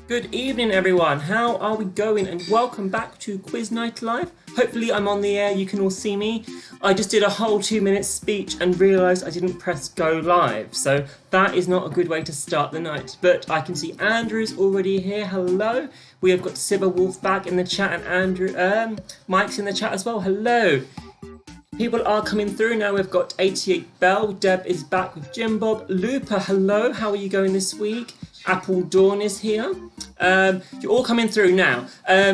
Good evening, everyone. How are we going? And welcome back to Quiz Night Live. Hopefully I'm on the air, you can all see me. I just did a whole 2-minute speech and realised I didn't press go live, so that is not a good way to start the night. But I can see Andrew's already here. Hello. We have got Sibba Wolf back in the chat, and Andrew, Mike's in the chat as well. Hello. People are coming through now. We've got 88 Bell. Deb is back with Jim Bob. Looper, hello. How are you going this week? Apple Dawn is here. You're all coming through now.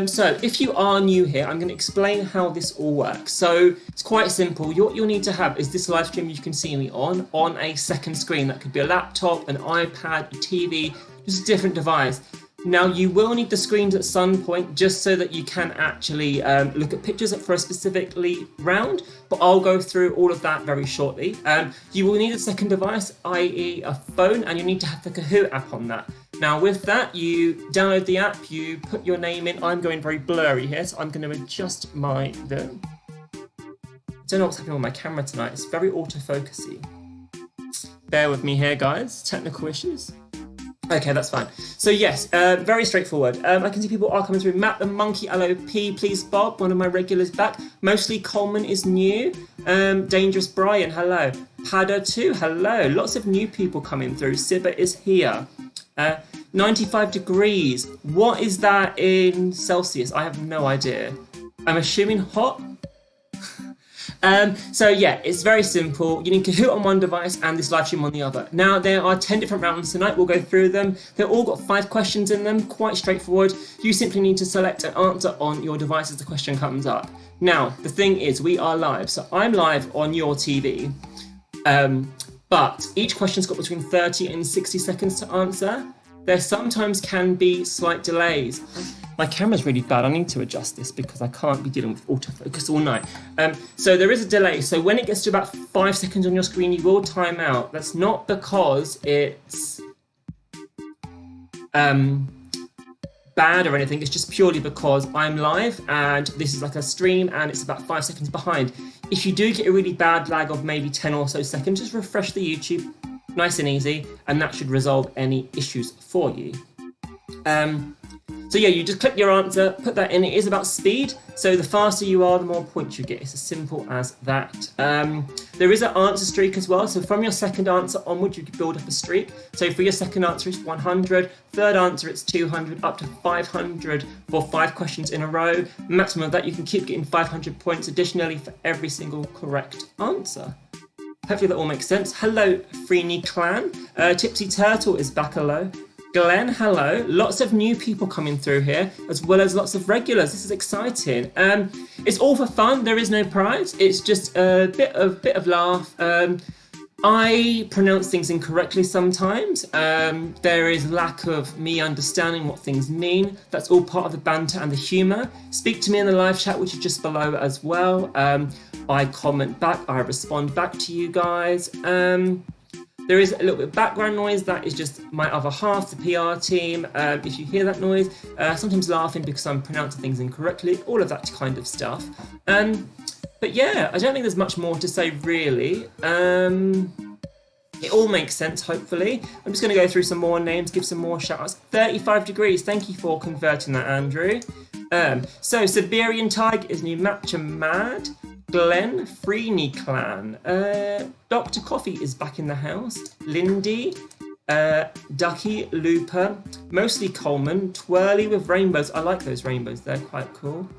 So if you are new here, I'm going to explain how this all works. So it's quite simple. What you'll need to have is this live stream you can see me on a second screen. That could be a laptop, an iPad, a TV, just a different device. Now you will need the screens at some point just so that you can actually look at pictures for a specifically round, but I'll go through all of that very shortly. You will need a second device, i.e. a phone, and you need to have the Kahoot app on that. Now with that, you download the app, you put your name in. I'm going very blurry here, so I'm going to adjust I don't know what's happening with my camera tonight. It's very autofocusy. Bear with me here, guys. Technical issues. Okay, that's fine. So yes, very straightforward. I can see people are coming through. Matt the Monkey LOP, please Bob, one of my regulars back. Mostly Coleman is new. Dangerous Brian, hello. Pada 2, hello. Lots of new people coming through. Sibba is here. 95 degrees. What is that in Celsius? I have no idea. I'm assuming hot. So yeah, it's very simple. You need Kahoot on one device and this live stream on the other. Now there are 10 different rounds tonight. We'll go through them. They've all got 5 questions in them, quite straightforward. You simply need to select an answer on your device as the question comes up. Now, the thing is, we are live. So I'm live on your TV, but each question's got between 30 and 60 seconds to answer. There sometimes can be slight delays. My camera's really bad. I need to adjust this because I can't be dealing with autofocus all night. So there is a delay. So when it gets to about 5 seconds on your screen, you will time out. That's not because it's bad or anything. It's just purely because I'm live and this is like a stream and it's about 5 seconds behind. If you do get a really bad lag of maybe 10 or so seconds, just refresh the YouTube, nice and easy, and that should resolve any issues for you. So yeah, you just click your answer, put that in. It is about speed, so the faster you are, the more points you get. It's as simple as that. There is an answer streak as well, so from your second answer onward, you can build up a streak. So for your second answer, it's 100, third answer, it's 200, up to 500 for 5 questions in a row. Maximum of that, you can keep getting 500 points additionally for every single correct answer. Hopefully that all makes sense. Hello, Freeney Clan. Tipsy Turtle is back, hello. Glenn, hello. Lots of new people coming through here, as well as lots of regulars. This is exciting. It's all for fun. There is no prize. It's just a bit of laugh. I pronounce things incorrectly sometimes. There is lack of me understanding what things mean. That's all part of the banter and the humour. Speak to me in the live chat, which is just below as well. I comment back. I respond back to you guys. There is a little bit of background noise. That is just my other half, the PR team. If you hear that noise, sometimes laughing because I'm pronouncing things incorrectly, all of that kind of stuff. But yeah, I don't think there's much more to say really. It all makes sense, hopefully. I'm just going to go through some more names, give some more shout outs. 35 degrees, thank you for converting that, Andrew. So Siberian Tiger is new, Matcha Mad. Glenn, Freeney Clan, Dr. Coffee is back in the house, Lindy, Ducky, Looper, mostly Coleman, Twirly with rainbows. I like those rainbows, they're quite cool.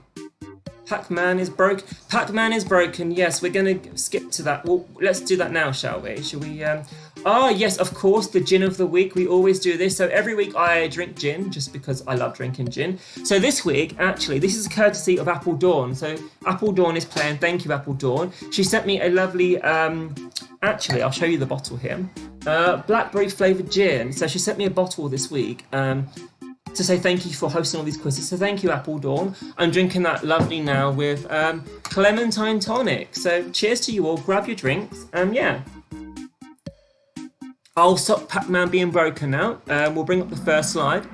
Pac-Man is broke. Pac-Man is broken. Yes, we're going to skip to that. Well, let's do that now, shall we? Shall we? Yes, of course, the gin of the week. We always do this. So every week I drink gin just because I love drinking gin. So this week, actually, this is a courtesy of Apple Dawn. So Apple Dawn is playing. Thank you, Apple Dawn. She sent me a lovely, actually, I'll show you the bottle here. Blackberry flavoured gin. So she sent me a bottle this week. To say thank you for hosting all these quizzes. So thank you, Apple Dawn. I'm drinking that lovely now with Clementine Tonic. So cheers to you all. Grab your drinks. Yeah. I'll stop Pac-Man being broken now. We'll bring up the first slide.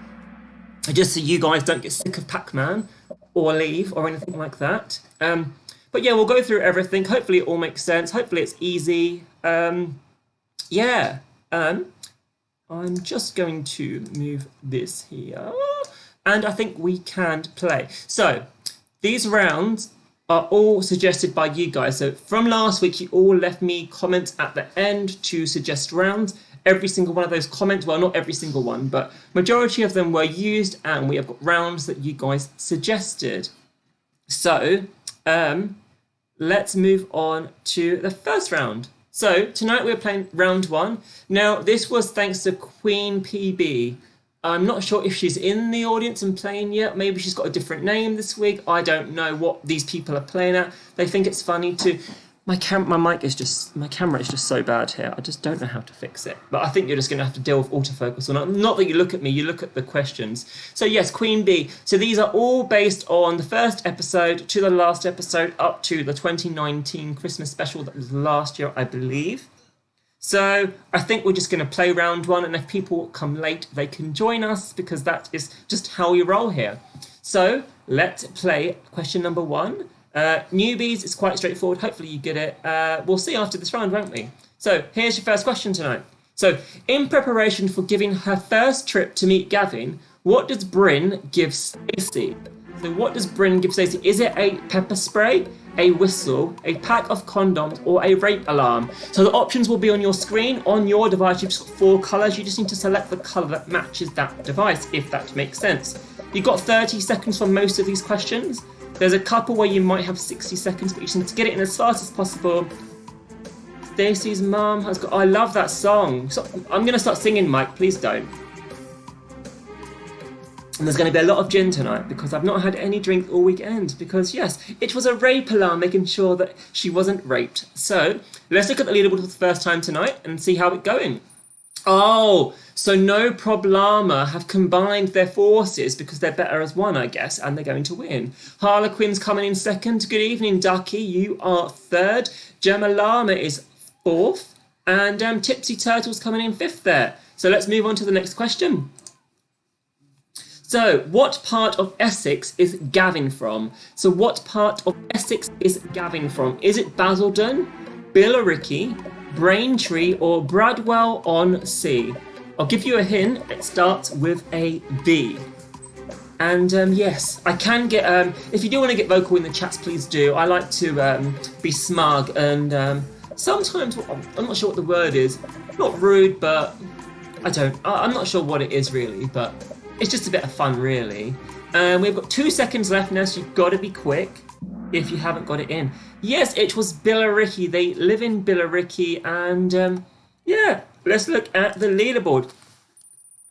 Just so you guys don't get sick of Pac-Man or leave or anything like that. But yeah, we'll go through everything. Hopefully it all makes sense. Hopefully it's easy. Yeah. I'm just going to move this here. and I think we can play. So these rounds are all suggested by you guys. So from last week, you all left me comments at the end to suggest rounds. Every single one of those comments, well, not every single one, but majority of them were used, and we have got rounds that you guys suggested. So let's move on to the first round. So tonight we're playing round 1. Now, this was thanks to Queen PB. I'm not sure if she's in the audience and playing yet. Maybe she's got a different name this week. I don't know what these people are playing at. They think it's funny to... My camera is just so bad here. I just don't know how to fix it. But I think you're just going to have to deal with autofocus or not. Not that you look at me, you look at the questions. So yes, Queen B. So these are all based on the first episode to the last episode up to the 2019 Christmas special that was last year, I believe. So I think we're just going to play round 1, and if people come late, they can join us, because that is just how we roll here. So let's play question number 1. Newbies, it's quite straightforward. Hopefully you get it. We'll see after this round, won't we? So here's your first question tonight. So in preparation for giving her first trip to meet Gavin, what does Bryn give Stacey? So what does Bryn give Stacey? Is it a pepper spray, a whistle, a pack of condoms, or a rape alarm? So the options will be on your screen. On your device, you've got 4 colours. You just need to select the colour that matches that device, if that makes sense. You've got 30 seconds for most of these questions. There's a couple where you might have 60 seconds, but you just need to get it in as fast as possible. Stacey's mum has got... I love that song. So I'm going to start singing, Mike. Please don't. And there's going to be a lot of gin tonight, because I've not had any drink all weekend. Because, yes, it was a rape alarm, making sure that she wasn't raped. So let's look at the leaderboard for the first time tonight and see how it's going. Oh, so No Problema have combined their forces because they're better as one, I guess, and they're going to win. Harlequin's coming in second. Good evening, Ducky. You are third. Gemma Llama is fourth. And Tipsy Turtle's coming in fifth there. So let's move on to the next question. So, what part of Essex is Gavin from? So, what part of Essex is Gavin from? Is it Basildon, Billericay, Braintree, or Bradwell-on-Sea? I'll give you a hint. It starts with a B. And yes, I can get... if you do want to get vocal in the chats, please do. I like to be smug and sometimes... I'm not sure what the word is. Not rude, but... I'm not sure what it is, really, but... It's just a bit of fun, really. We've got 2 seconds left now, so you've got to be quick if you haven't got it in. Yes, it was Billericay. They live in Billericay, and yeah, let's look at the leaderboard.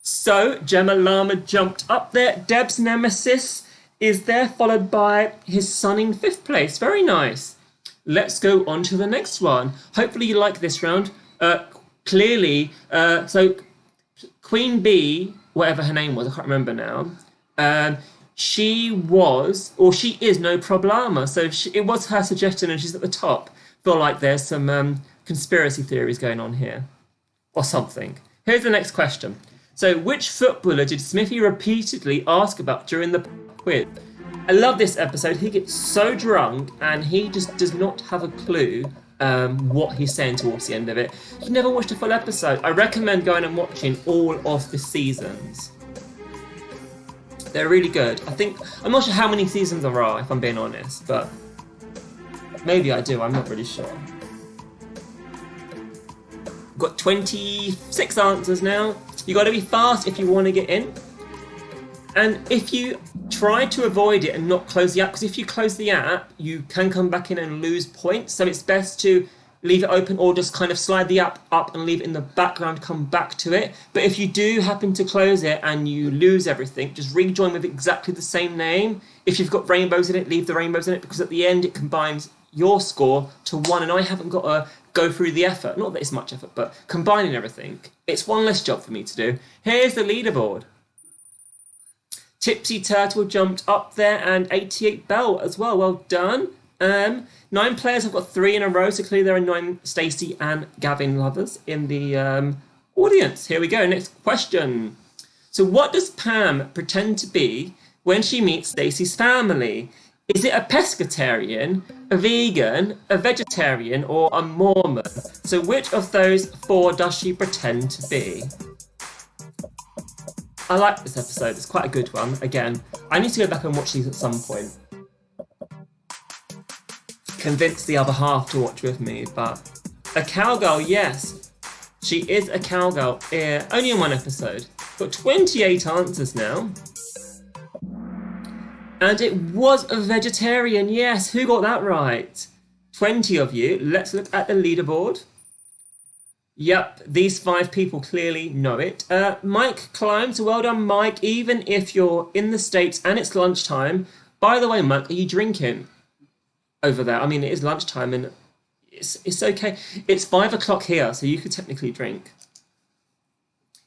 So, Gemma Llama jumped up there. Deb's nemesis is there, followed by his son in 5th place. Very nice. Let's go on to the next one. Hopefully you like this round. Clearly, so Queen Bee... whatever her name was, I can't remember now. She is No Problema. So it was her suggestion, and she's at the top. Feel like there's some conspiracy theories going on here, or something. Here's the next question. So, which footballer did Smithy repeatedly ask about during the quiz? I love this episode. He gets so drunk, and he just does not have a clue what he's saying towards the end of it. If you've never watched a full episode, I recommend going and watching all of the seasons. They're really good. I'm not sure how many seasons there are, if I'm being honest, but maybe I do, I'm not really sure. Got 26 answers now. You got to be fast if you want to get in. And if you try to avoid it and not close the app, because if you close the app, you can come back in and lose points. So it's best to leave it open or just kind of slide the app up and leave it in the background, come back to it. But if you do happen to close it and you lose everything, just rejoin with exactly the same name. If you've got rainbows in it, leave the rainbows in it, because at the end it combines your score to 1, and I haven't got to go through the effort. Not that it's much effort, but combining everything. It's one less job for me to do. Here's the leaderboard. Tipsy Turtle jumped up there, and 88 Bell as well. Well done. 9 players have got 3 in a row, so clearly there are 9 Stacey and Gavin lovers in the audience. Here we go. Next question. So what does Pam pretend to be when she meets Stacey's family? Is it a pescatarian, a vegan, a vegetarian, or a Mormon? So which of those 4 does she pretend to be? I like this episode. It's quite a good one. Again, I need to go back and watch these at some point. Convince the other half to watch with me, but a cowgirl, yes. She is a cowgirl. Yeah, only in one episode. Got 28 answers now. And it was a vegetarian, yes. Who got that right? 20 of you. Let's look at the leaderboard. Yep, these 5 people clearly know it. Mike Climbs, well done, Mike. Even if you're in the States and it's lunchtime. By the way, Mike, are you drinking over there? I mean, it is lunchtime and it's okay. It's 5 o'clock here, so you could technically drink.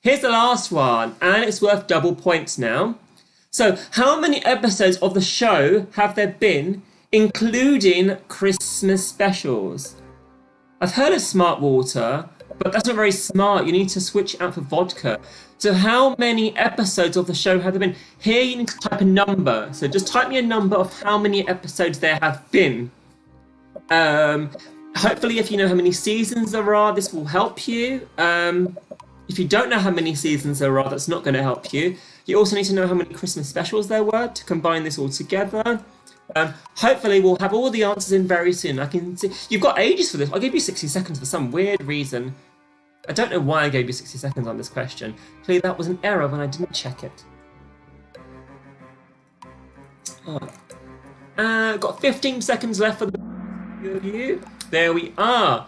Here's the last one, and it's worth double points now. So, how many episodes of the show have there been, including Christmas specials? I've heard of Smart Water, but that's not very smart. You need to switch out for vodka. So how many episodes of the show have there been? Here you need to type a number. So just type me a number of how many episodes there have been. Hopefully if you know how many seasons there are, this will help you. If you don't know how many seasons there are, that's not going to help you. You also need to know how many Christmas specials there were to combine this all together. Hopefully we'll have all the answers in very soon. I can see you've got ages for this. I gave you 60 seconds for some weird reason. I don't know why I gave you 60 seconds on this question. Clearly that was an error when I didn't check it. Got 15 seconds left for the review. There we are.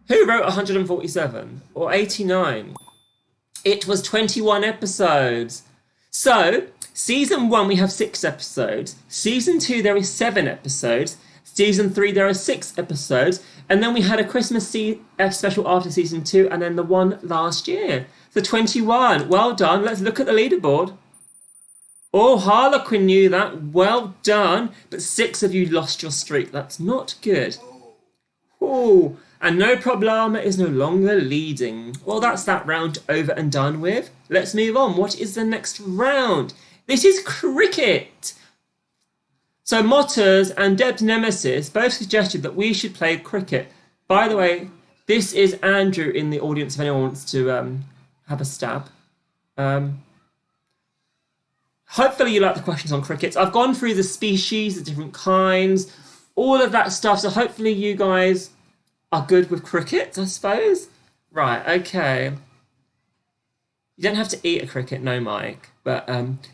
Who wrote 147 or 89? It was 21 episodes. So, Season 1 we have 6 episodes. Season 2 there is 7 episodes. Season 3 there are 6 episodes. And then we had a Christmas special after Season 2 and then the one last year. So 21. Well done. Let's look at the leaderboard. Oh, Harlequin knew that. Well done. But 6 of you lost your streak. That's not good. Oh, and No Problema is no longer leading. Well, that's that round over and done with. Let's move on. What is the next round? This is cricket. So Motters and Deb's Nemesis both suggested that we should play cricket. By the way, this is Andrew in the audience if anyone wants to have a stab. Hopefully you like the questions on cricket. I've gone through the species, the different kinds, all of that stuff. So hopefully you guys are good with cricket, I suppose. Right, okay. You don't have to eat a cricket, no, Mike. But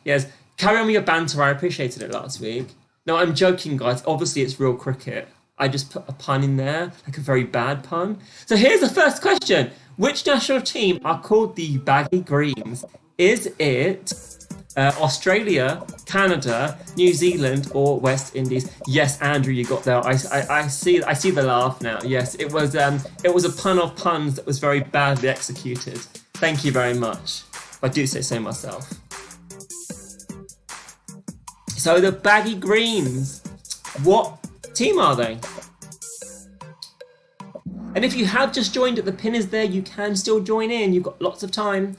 yes, carry on with your banter. I appreciated it last week. No, I'm joking, guys. Obviously, it's real cricket. I just put a pun in there, like a very bad pun. So here's the first question. Which national team are called the Baggy Greens? Is it Australia, Canada, New Zealand, or West Indies? Yes, Andrew, you got there. I see the laugh now. Yes, it was a pun of puns that was very badly executed. Thank you very much. I do say so myself. So the Baggy Greens, what team are they? And if you have just joined it, the pin is there. You can still join in. You've got lots of time.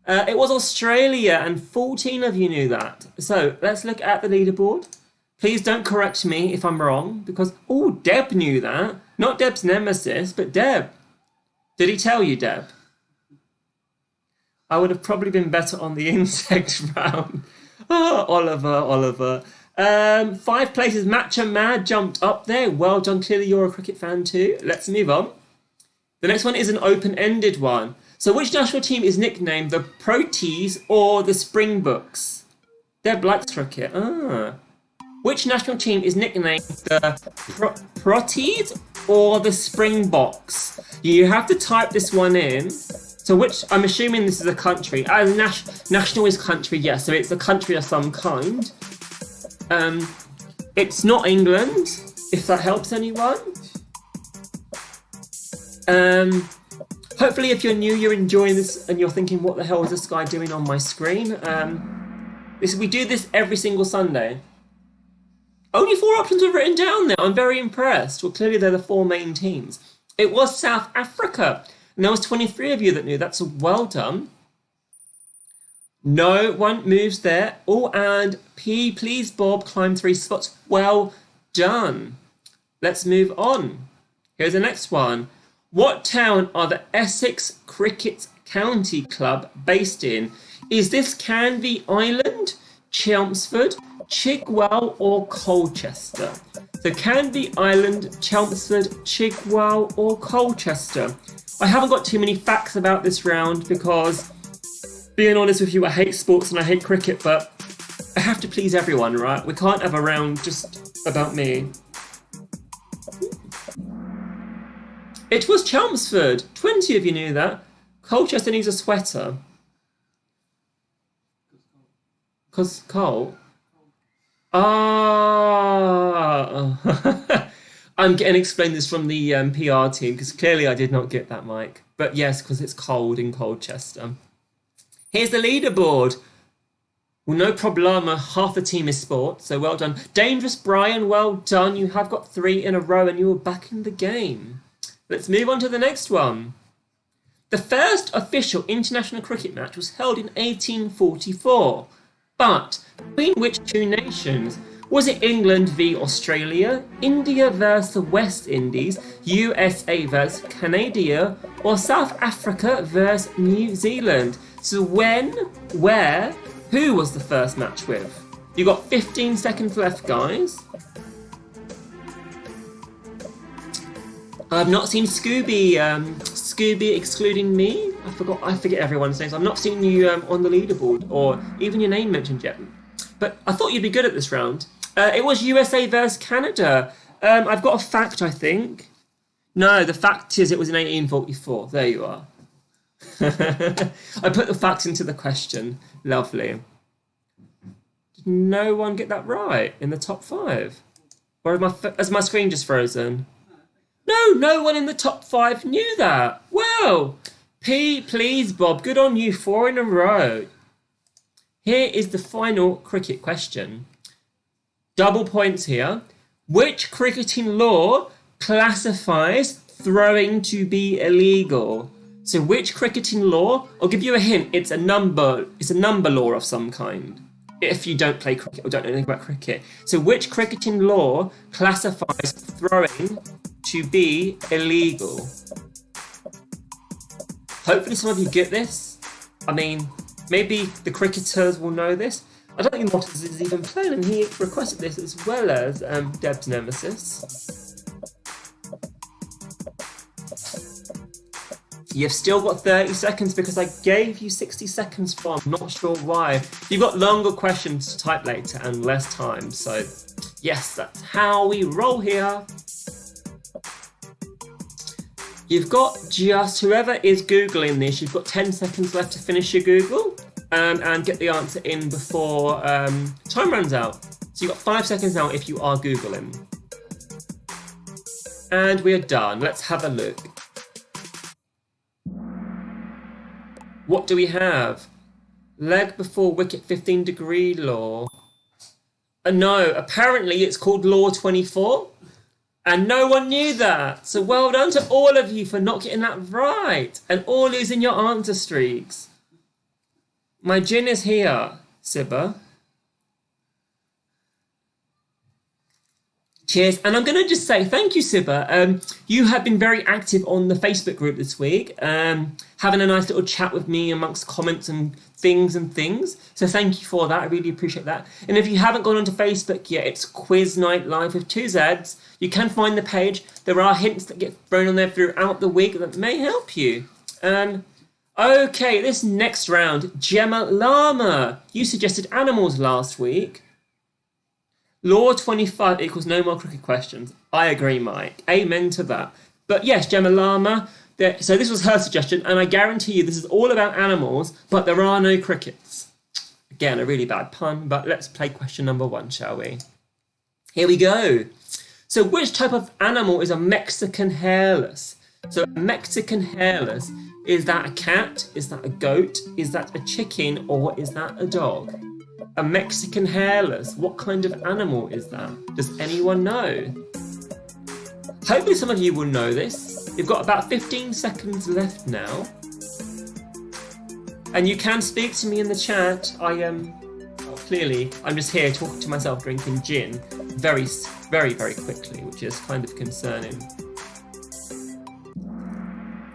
It was Australia, and 14 of you knew that. So let's look at the leaderboard. Please don't correct me if I'm wrong, because, oh, Deb knew that. Not Deb's Nemesis, but Deb. Did he tell you, Deb? I would have probably been better on the insect round. Oh, Oliver. 5 places, Matcha Mad jumped up there. Well done, clearly you're a cricket fan too. Let's move on. The next one is an open-ended one. So which national team is nicknamed the Proteas or the Springboks? Deb likes cricket. Which national team is nicknamed the Proteas or the Springboks? You have to type this one in. So which, I'm assuming this is a country. National is country, yes. So it's a country of some kind. It's not England, if that helps anyone. Hopefully if you're new, you're enjoying this and you're thinking, what the hell is this guy doing on my screen? We do this every single Sunday. Only 4 options were written down there. I'm very impressed. Well, clearly they're the 4 main teams. It was South Africa. And there was 23 of you that knew. That's well done. No one moves there. Oh, and please, Bob, climb 3 spots. Well done. Let's move on. Here's the next one. What town are the Essex Cricket County Club based in? Is this Canvey Island, Chelmsford, Chigwell or Colchester? So Canvey Island, Chelmsford, Chigwell or Colchester? I haven't got too many facts about this round because, being honest with you, I hate sports and I hate cricket, but I have to please everyone, right? We can't have a round just about me. It was Chelmsford. 20 of you knew that. Colchester needs a sweater. Because coal? Ah. I'm getting explained this from the PR team because clearly I did not get that, Mike. But yes, because it's cold in Colchester. Here's the leaderboard. Well, no problema. Half the team is sport, so well done. Dangerous Brian, well done. You have got 3 in a row and you were back in the game. Let's move on to the next one. The first official international cricket match was held in 1844. But between which 2 nations? Was it England v Australia, India versus the West Indies, USA versus Canada, or South Africa versus New Zealand? So when, where, who was the first match with? You got 15 seconds left, guys. I've not seen Scooby excluding me. I forget everyone's names. I've not seen you on the leaderboard or even your name mentioned yet. But I thought you'd be good at this round. It was USA versus Canada. I've got a fact, I think. No, the fact is it was in 1844. There you are. I put the facts into the question. Lovely. Did no one get that right in the top 5? Or is my screen just frozen? No one in the top 5 knew that. Well, please, Bob, good on you, 4 in a row. Here is the final cricket question. Double points here. Which cricketing law classifies throwing to be illegal? So which cricketing law? I'll give you a hint. It's a number law of some kind. If you don't play cricket or don't know anything about cricket. So which cricketing law classifies throwing to be illegal? Hopefully some of you get this. I mean, maybe the cricketers will know this. I don't think Motters is even playing, and he requested this as well as Deb's nemesis. You've still got 30 seconds because I gave you 60 seconds for. I'm not sure why. You've got longer questions to type later and less time. So yes, that's how we roll here. You've got just whoever is Googling this, you've got 10 seconds left to finish your Google and get the answer in before time runs out. So you've got 5 seconds now if you are Googling. And we're done. Let's have a look. What do we have? Leg before wicket 15-degree law. No, apparently it's called Law 24. And no one knew that. So well done to all of you for not getting that right. And all losing your answer streaks. My gin is here, Sibba. Cheers. And I'm going to just say thank you, Sibba. You have been very active on the Facebook group this week, having a nice little chat with me amongst comments and things. So thank you for that. I really appreciate that. And if you haven't gone onto Facebook yet, it's Quiz Night Live with 2 Zs. You can find the page. There are hints that get thrown on there throughout the week that may help you. Okay, this next round, Gemma Llama. You suggested animals last week. Law 25 equals no more cricket questions. I agree, Mike. Amen to that. But yes, Gemma Llama. So this was her suggestion, and I guarantee you this is all about animals, but there are no crickets. Again, a really bad pun, but let's play question number 1, shall we? Here we go. So which type of animal is a Mexican hairless? So a Mexican hairless, is that a cat? Is that a goat? Is that a chicken? Or is that a dog? A Mexican hairless, what kind of animal is that? Does anyone know? Hopefully some of you will know this. You've got about 15 seconds left now. And you can speak to me in the chat. Clearly, I'm just here talking to myself, drinking gin very, very, very quickly, which is kind of concerning.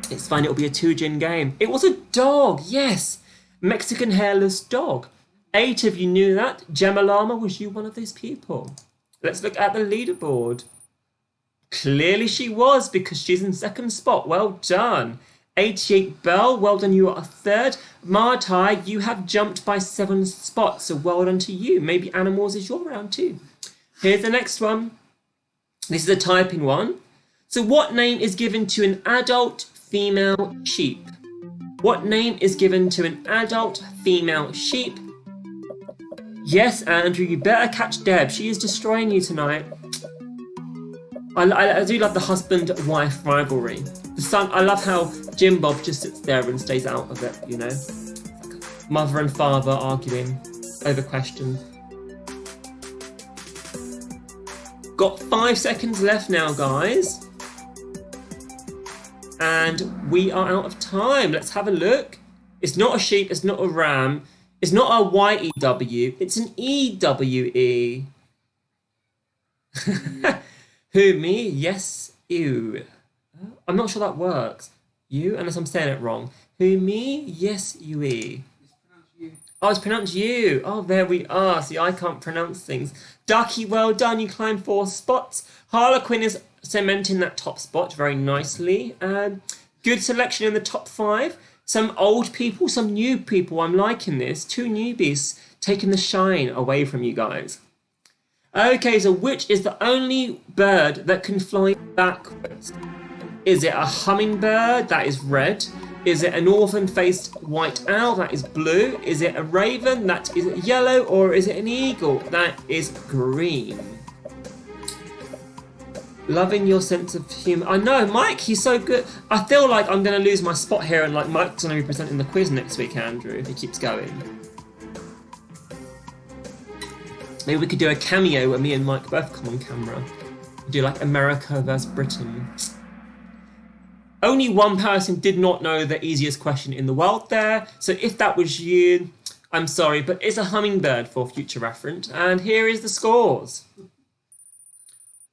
It's fine, it'll be a 2 gin game. It was a dog, yes. Mexican hairless dog. 8 of you knew that. Gemma Llama, was you one of those people? Let's look at the leaderboard. Clearly she was, because she's in second spot. Well done. 88 Bell, well done, you are a third. Martai, you have jumped by 7 spots, so well done to you. Maybe animals is your round too. Here's the next one. This is a typing one. So what name is given to an adult female sheep? What name is given to an adult female sheep? Yes, Andrew, you better catch Deb. She is destroying you tonight. I do love the husband-wife rivalry. The son, I love how Jim Bob just sits there and stays out of it, you know? Like mother and father arguing over questions. Got 5 seconds left now, guys. And we are out of time. Let's have a look. It's not a sheep, it's not a ram, it's not a Y-E-W, it's an E-W-E. Who, me? Yes, you. I'm not sure that works. You, unless I'm saying it wrong. Who, me? Yes, you, e. Oh, it's pronounced you. Oh, there we are. See, I can't pronounce things. Ducky, well done. You climbed 4 spots. Harlequin is cementing that top spot very nicely. Good selection in the top 5. Some old people, some new people. I'm liking this. 2 newbies taking the shine away from you guys. Okay, so which is the only bird that can fly backwards? Is it a hummingbird? That is red. Is it a northern-faced white owl? That is blue. Is it a raven? That is yellow. Or is it an eagle? That is green. Loving your sense of humour. I know, Mike, he's so good. I feel like I'm going to lose my spot here and like Mike's going to be presenting the quiz next week, Andrew, if he keeps going. Maybe we could do a cameo where me and Mike both come on camera. Do like America versus Britain. Only one person did not know the easiest question in the world there. So if that was you, I'm sorry, but it's a hummingbird for future reference. And here is the scores.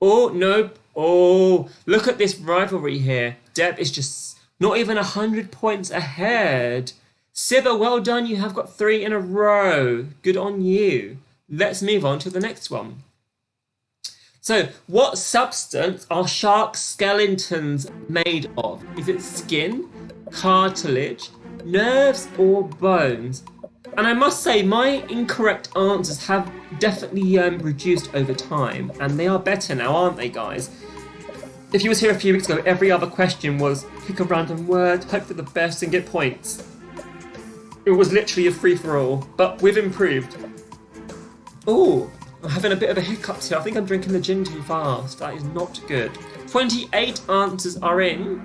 Oh, no. Oh, look at this rivalry here. Deb is just not even 100 points ahead. Sibba, well done. You have got 3 in a row. Good on you. Let's move on to the next one. So, what substance are shark skeletons made of? Is it skin, cartilage, nerves, or bones? And I must say, my incorrect answers have definitely reduced over time, and they are better now, aren't they, guys? If you was here a few weeks ago, every other question was pick a random word, hope for the best, and get points. It was literally a free-for-all, but we've improved. Oh, I'm having a bit of a hiccup here. I think I'm drinking the gin too fast. That is not good. 28 answers are in.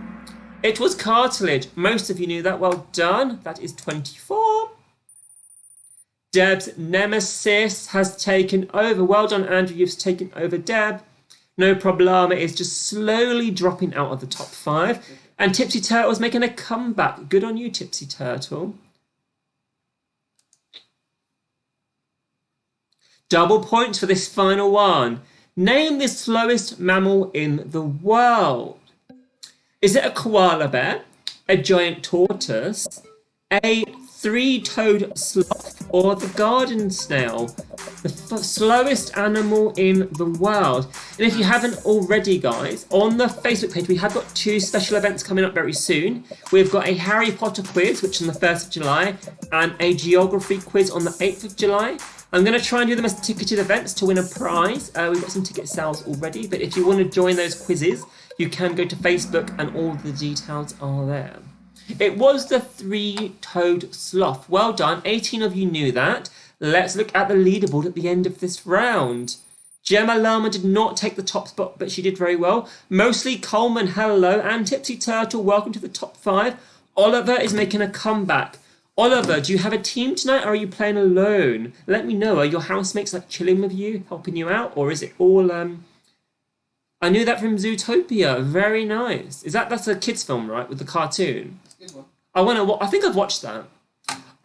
It was cartilage. Most of you knew that. Well done. That is 24. Deb's nemesis has taken over. Well done, Andrew. You've taken over Deb. No problem. It is just slowly dropping out of the top 5. And Tipsy Turtle is making a comeback. Good on you, Tipsy Turtle. Double points for this final one. Name the slowest mammal in the world. Is it a koala bear, a giant tortoise, a 3-toed sloth, or the garden snail? The slowest animal in the world. And if you haven't already, guys, on the Facebook page, we have got 2 special events coming up very soon. We've got a Harry Potter quiz, which is on the 1st of July, and a geography quiz on the 8th of July. I'm going to try and do them as ticketed events to win a prize. We've got some ticket sales already, but if you want to join those quizzes, you can go to Facebook and all the details are there. It was the 3-toed sloth. Well done. 18 of you knew that. Let's look at the leaderboard at the end of this round. Gemma Llama did not take the top spot, but she did very well. Mostly Coleman, hello, and Tipsy Turtle, welcome to the top 5. Oliver is making a comeback. Oliver, do you have a team tonight or are you playing alone? Let me know. Are your housemates like chilling with you, helping you out? Or is it all... I knew that from Zootopia. Very nice. That's a kids film, right? With the cartoon? It's a good one. I think I've watched that.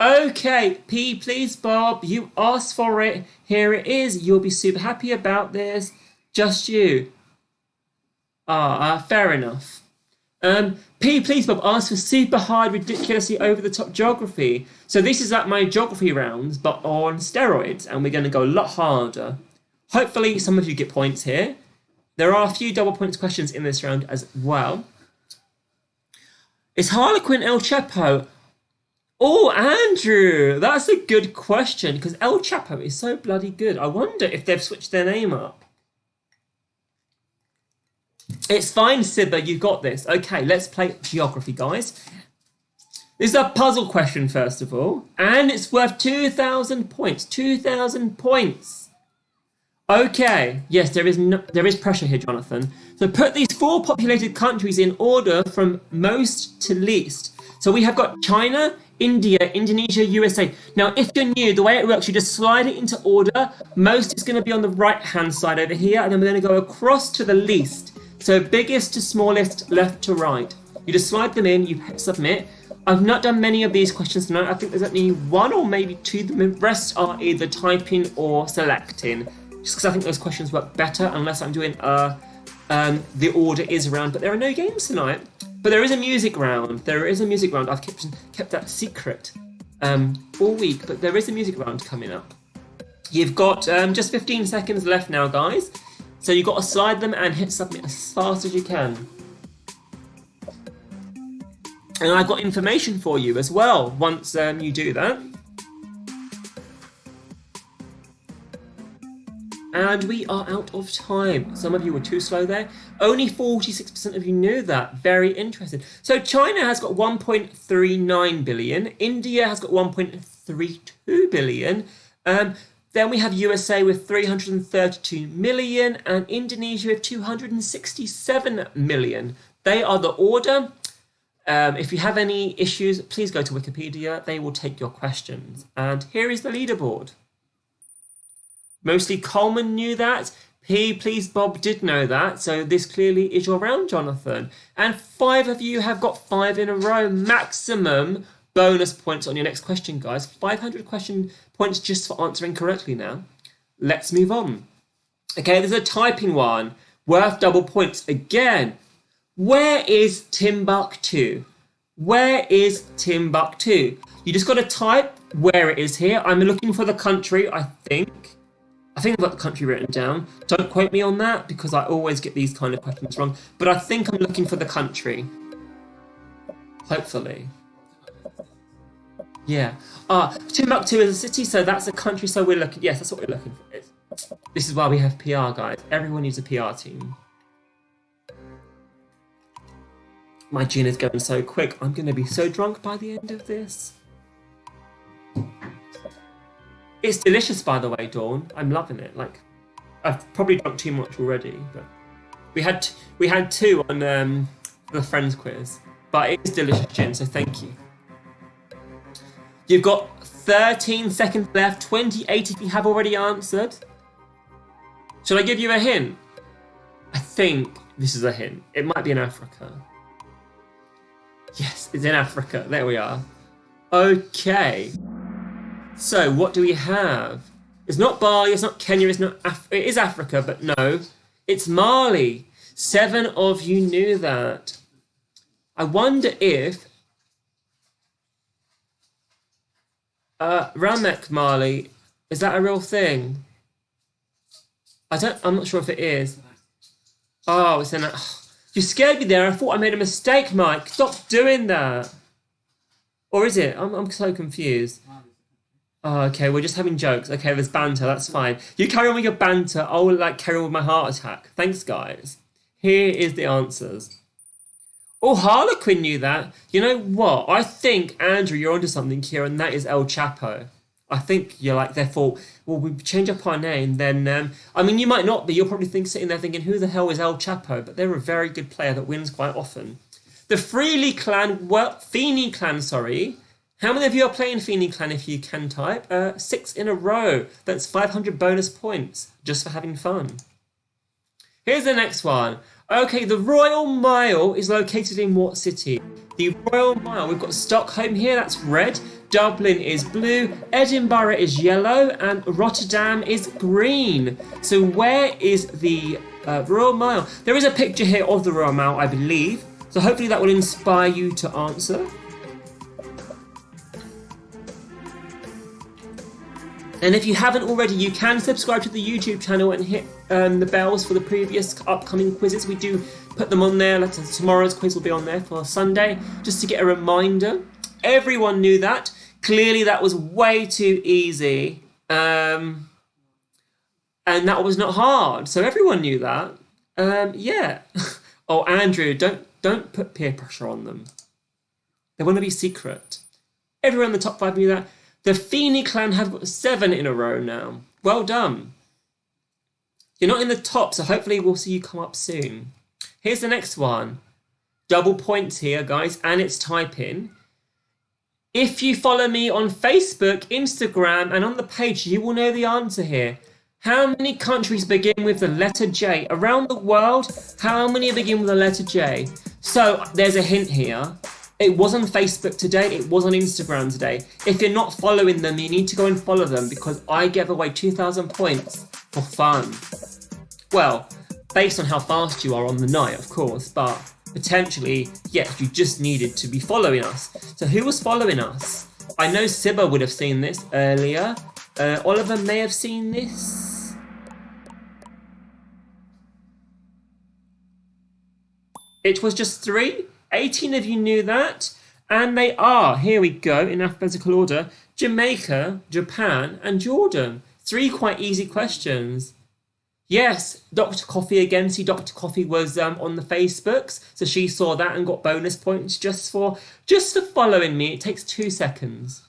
Okay, P, please, Bob. You asked for it. Here it is. You'll be super happy about this. Just you. Fair enough. Please Bob asked for super hard, ridiculously over the top geography. So this is like my geography rounds, but on steroids, and we're going to go a lot harder. Hopefully some of you get points here. There are a few double points questions in this round as well. Is Harlequin El Chapo? Oh, Andrew, that's a good question, because El Chapo is so bloody good. I wonder if they've switched their name up. It's fine, Sibba, you got this. Okay, let's play geography, guys. This is a puzzle question, first of all, and it's worth 2,000 points. 2,000 points. Okay, yes, there is pressure here, Jonathan. So put these 4 populated countries in order from most to least. So we have got China, India, Indonesia, USA. Now, if you're new, the way it works, you just slide it into order. Most is going to be on the right-hand side over here, and then we're going to go across to the least. So biggest to smallest, left to right. You just slide them in, you hit submit. I've not done many of these questions tonight. I think there's only 1 or maybe 2. The rest are either typing or selecting. Just because I think those questions work better unless I'm doing the order is round. But there are no games tonight. But there is a music round. There is a music round. I've kept that secret all week. But there is a music round coming up. You've got just 15 seconds left now, guys. So you've got to slide them and hit submit as fast as you can. And I've got information for you as well once you do that. And we are out of time. Some of you were too slow there. Only 46% of you knew that. Very interesting. So China has got 1.39 billion. India has got 1.32 billion. Then we have USA with 332 million and Indonesia with 267 million. They are the order. If you have any issues, please go to Wikipedia. They will take your questions. And here is the leaderboard. Mostly Coleman knew that. Please Bob did know that. So this clearly is your round, Jonathan. And 5 of you have got 5 in a row. Maximum bonus points on your next question, guys. 500 points just for answering correctly now. Let's move on. Okay, there's a typing one. Worth double points again. Where is Timbuktu? Where is Timbuktu? You just got to type where it is here. I'm looking for the country, I think. I've got the country written down. Don't quote me on that because I always get these kind of questions wrong. But I think I'm looking for the country. Hopefully. Yeah. Timbuktu is a city, so that's a country. So we're looking. Yes, that's what we're looking for. This is why we have PR, guys. Everyone needs a PR team. My gin is going so quick. I'm going to be so drunk by the end of this. It's delicious, by the way, Dawn. I'm loving it. Like, I've probably drunk too much already, but we had 2 on the Friends quiz. But it is delicious gin, so thank you. You've got 13 seconds left, 28 if you have already answered. Should I give you a hint? I think this is a hint. It might be in Africa. Yes, it's in Africa. There we are. Okay. So what do we have? It's not Bali, it's not Kenya, it's not it is Africa, but no. It's Mali. 7 of you knew that. I wonder if Ramek Mali, is that a real thing? I'm not sure if it is. Oh, it's in a... You scared me there. I thought I made a mistake, Mike. Stop doing that. Or is it? I'm so confused. Oh, okay, we're just having jokes. Okay, there's banter. That's fine. You carry on with your banter. I'll carry on with my heart attack. Thanks, guys. Here is the answers. Oh, Harlequin knew that. You know what? I think, Andrew, you're onto something here, and that is El Chapo. I think you're like, therefore, well, we change up our name, then, I mean, you might not be. You're probably sitting there thinking, who the hell is El Chapo? But they're a very good player that wins quite often. The Feeney clan, sorry. How many of you are playing Feeney clan if you can type? 6 in a row. That's 500 bonus points just for having fun. Here's the next one. Okay, the Royal Mile is located in what city? The Royal Mile, we've got Stockholm here, that's red. Dublin is blue, Edinburgh is yellow, and Rotterdam is green. So where is the Royal Mile? There is a picture here of the Royal Mile, I believe. So hopefully that will inspire you to answer. And if you haven't already, you can subscribe to the YouTube channel and hit the bells for the previous upcoming quizzes. We do put them on there. Tomorrow's quiz will be on there for Sunday, just to get a reminder. Everyone knew that. Clearly that was way too easy. And that was not hard. So everyone knew that. Yeah. Oh, Andrew, don't put peer pressure on them. They want to be secret. Everyone in the top 5 knew that. The Feeney clan have got 7 in a row now. Well done. You're not in the top, so hopefully we'll see you come up soon. Here's the next one. Double points here, guys, and it's typing. If you follow me on Facebook, Instagram, and on the page, you will know the answer here. How many countries begin with the letter J? Around the world, how many begin with the letter J? So there's a hint here. It was on Facebook today, it was on Instagram today. If you're not following them, you need to go and follow them because I gave away 2,000 points for fun. Well, based on how fast you are on the night, of course, but potentially, yes, you just needed to be following us. So who was following us? I know Sibba would have seen this earlier. Oliver may have seen this. It was just 3. 18 of you knew that, and they are, here we go, in alphabetical order, Jamaica, Japan, and Jordan. 3 quite easy questions. Yes, Dr. Coffee again. See, Dr. Coffee was on the Facebooks, so she saw that and got bonus points just for following me. It takes 2 seconds.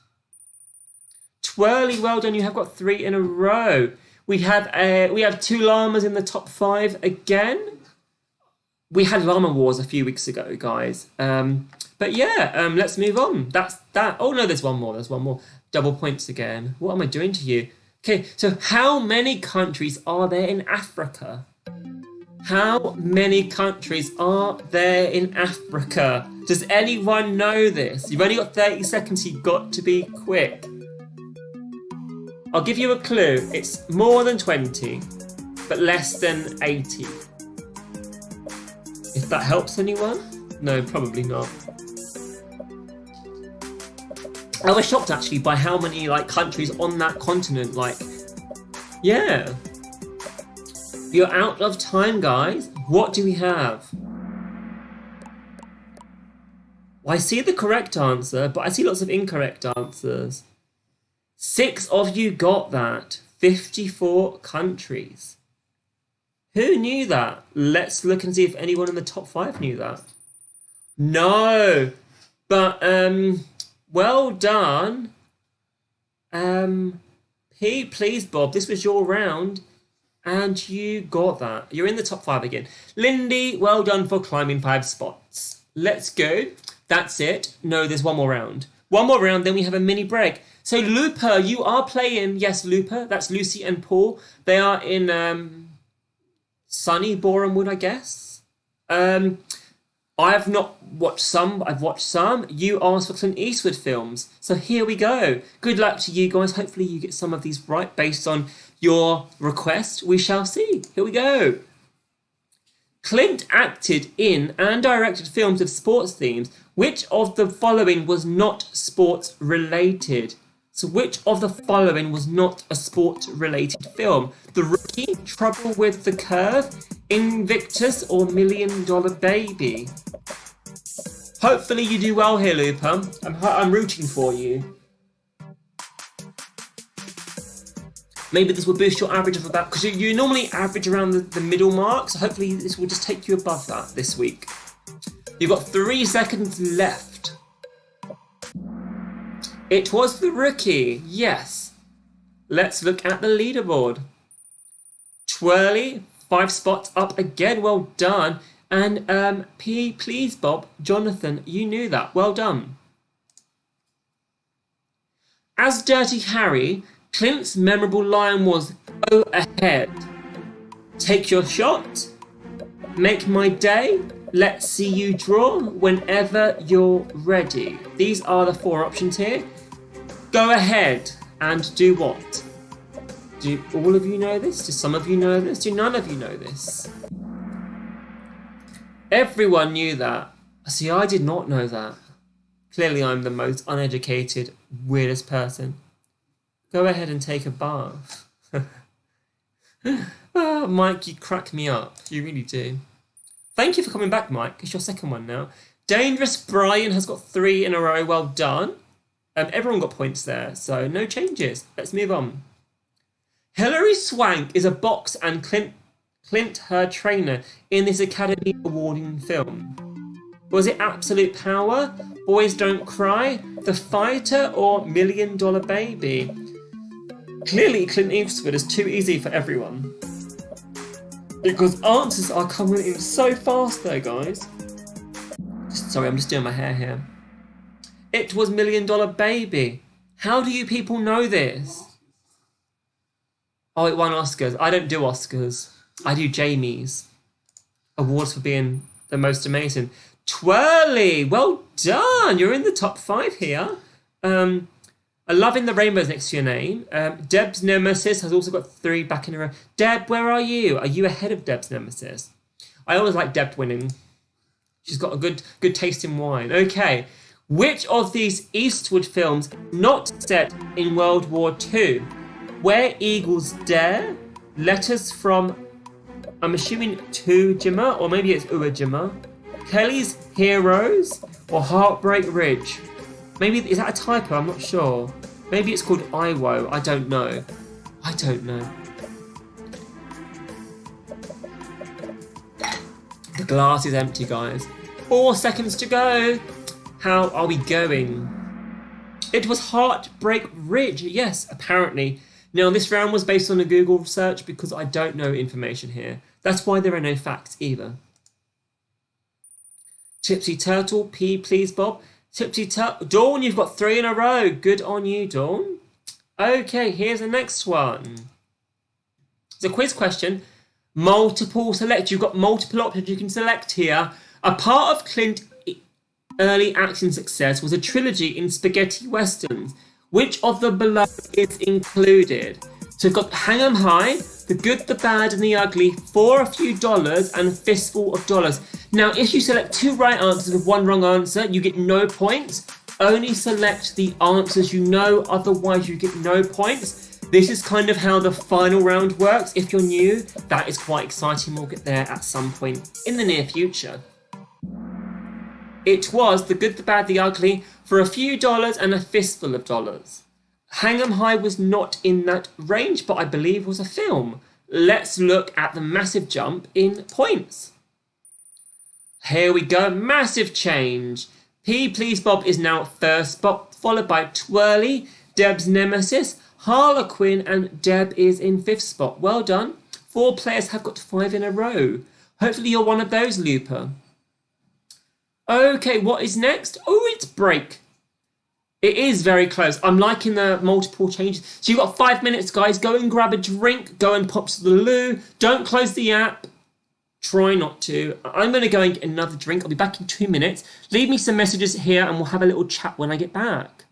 Twirly, well done. You have got 3 in a row. We have 2 llamas in the top 5 again. We had Llama Wars a few weeks ago, guys. But yeah, let's move on. That's that. Oh no, there's one more. There's one more. Double points again. What am I doing to you? Okay, so how many countries are there in Africa? How many countries are there in Africa? Does anyone know this? You've only got 30 seconds. You've got to be quick. I'll give you a clue. It's more than 20, but less than 80. If that helps anyone? No, probably not. I was shocked actually by how many countries on that continent. Yeah. You're out of time, guys. What do we have? Well, I see the correct answer, but I see lots of incorrect answers. 6 of you got that. 54 countries. Who knew that? Let's look and see if anyone in the top 5 knew that. No, but well done. Please, Bob, this was your round, and you got that. You're in the top 5 again. Lindy, well done for climbing 5 spots. Let's go. That's it. No, there's one more round. One more round, then we have a mini break. So Looper, you are playing. Yes, Looper. That's Lucy and Paul. They are in sunny Borehamwood, I guess. I have not watched some, I've watched some. You asked for Clint Eastwood films. So here we go. Good luck to you guys. Hopefully you get some of these right based on your request. We shall see. Here we go. Clint acted in and directed films with sports themes. Which of the following was not sports related? So which of the following was not a sport-related film? The Rookie, Trouble with the Curve, Invictus, or $1 Million Baby? Hopefully you do well here, Looper. I'm rooting for you. Maybe this will boost your average of about... Because you normally average around the middle mark, so hopefully this will just take you above that this week. You've got 3 seconds left. It was The Rookie, yes. Let's look at the leaderboard. Twirly, 5 spots up again, well done. And please, Bob, Jonathan, you knew that, well done. As Dirty Harry, Clint's memorable line was, "Go ahead. Take your shot. Make my day. Let's see you draw whenever you're ready." These are the 4 options here. Go ahead and do what? Do all of you know this? Do some of you know this? Do none of you know this? Everyone knew that. See, I did not know that. Clearly, I'm the most uneducated, weirdest person. Go ahead and take a bath. Oh, Mike, you crack me up. You really do. Thank you for coming back, Mike. It's your second one now. Dangerous Brian has got 3 in a row. Well done. Everyone got points there, so no changes. Let's move on. Hilary Swank is a box and Clint her trainer in this Academy Award-winning film. Was it Absolute Power, Boys Don't Cry, The Fighter, or $1 Million Baby? Clearly, Clint Eastwood is too easy for everyone. Because answers are coming in so fast though, guys. Sorry, I'm just doing my hair here. It was $1 Million Baby. How do you people know this? Oh, it won Oscars. I don't do Oscars. I do Jamie's. Awards for being the most amazing. Twirly, well done. You're in the top 5 here. Loving the rainbows next to your name. Deb's Nemesis has also got 3 back in a row. Deb, where are you? Are you ahead of Deb's Nemesis? I always like Deb winning. She's got a good taste in wine. Okay. Which of these Eastwood films not set in World War II? Where Eagles Dare? Letters from, I'm assuming, Tujima, or maybe it's Uwajima. Kelly's Heroes, or Heartbreak Ridge? Maybe, is that a typo? I'm not sure. Maybe it's called Iwo. I don't know. I don't know. The glass is empty, guys. 4 seconds to go. How are we going? It was Heartbreak Ridge. Yes, apparently. Now, this round was based on a Google search because I don't know information here. That's why there are no facts either. Tipsy Turtle, P, please, Bob. Tipsy Turtle. Dawn, you've got 3 in a row. Good on you, Dawn. Okay, here's the next one. It's a quiz question. Multiple select. You've got multiple options you can select here. A part of Clint's early action success was a trilogy in spaghetti westerns. Which of the below is included? So we've got Hang 'em High, The Good, the Bad and the Ugly, For a Few Dollars and Fistful of Dollars. Now, if you select 2 right answers with 1 wrong answer, you get no points. Only select the answers you know, otherwise you get no points. This is kind of how the final round works. If you're new, that is quite exciting. We'll get there at some point in the near future. It was The Good, the Bad, the Ugly, For a Few Dollars and a Fistful of Dollars. Hang 'em High was not in that range, but I believe was a film. Let's look at the massive jump in points. Here we go, massive change. P, please, Bob is now at first spot, followed by Twirly, Deb's Nemesis, Harlequin, and Deb is in 5th spot. Well done. 4 players have got 5 in a row. Hopefully you're one of those, Looper. Okay, what is next? Oh, it's break. It is very close. I'm liking the multiple changes. So you've got 5 minutes, guys. Go and grab a drink. Go and pop to the loo. Don't close the app. Try not to. I'm going to go and get another drink. I'll be back in 2 minutes. Leave me some messages here and we'll have a little chat when I get back.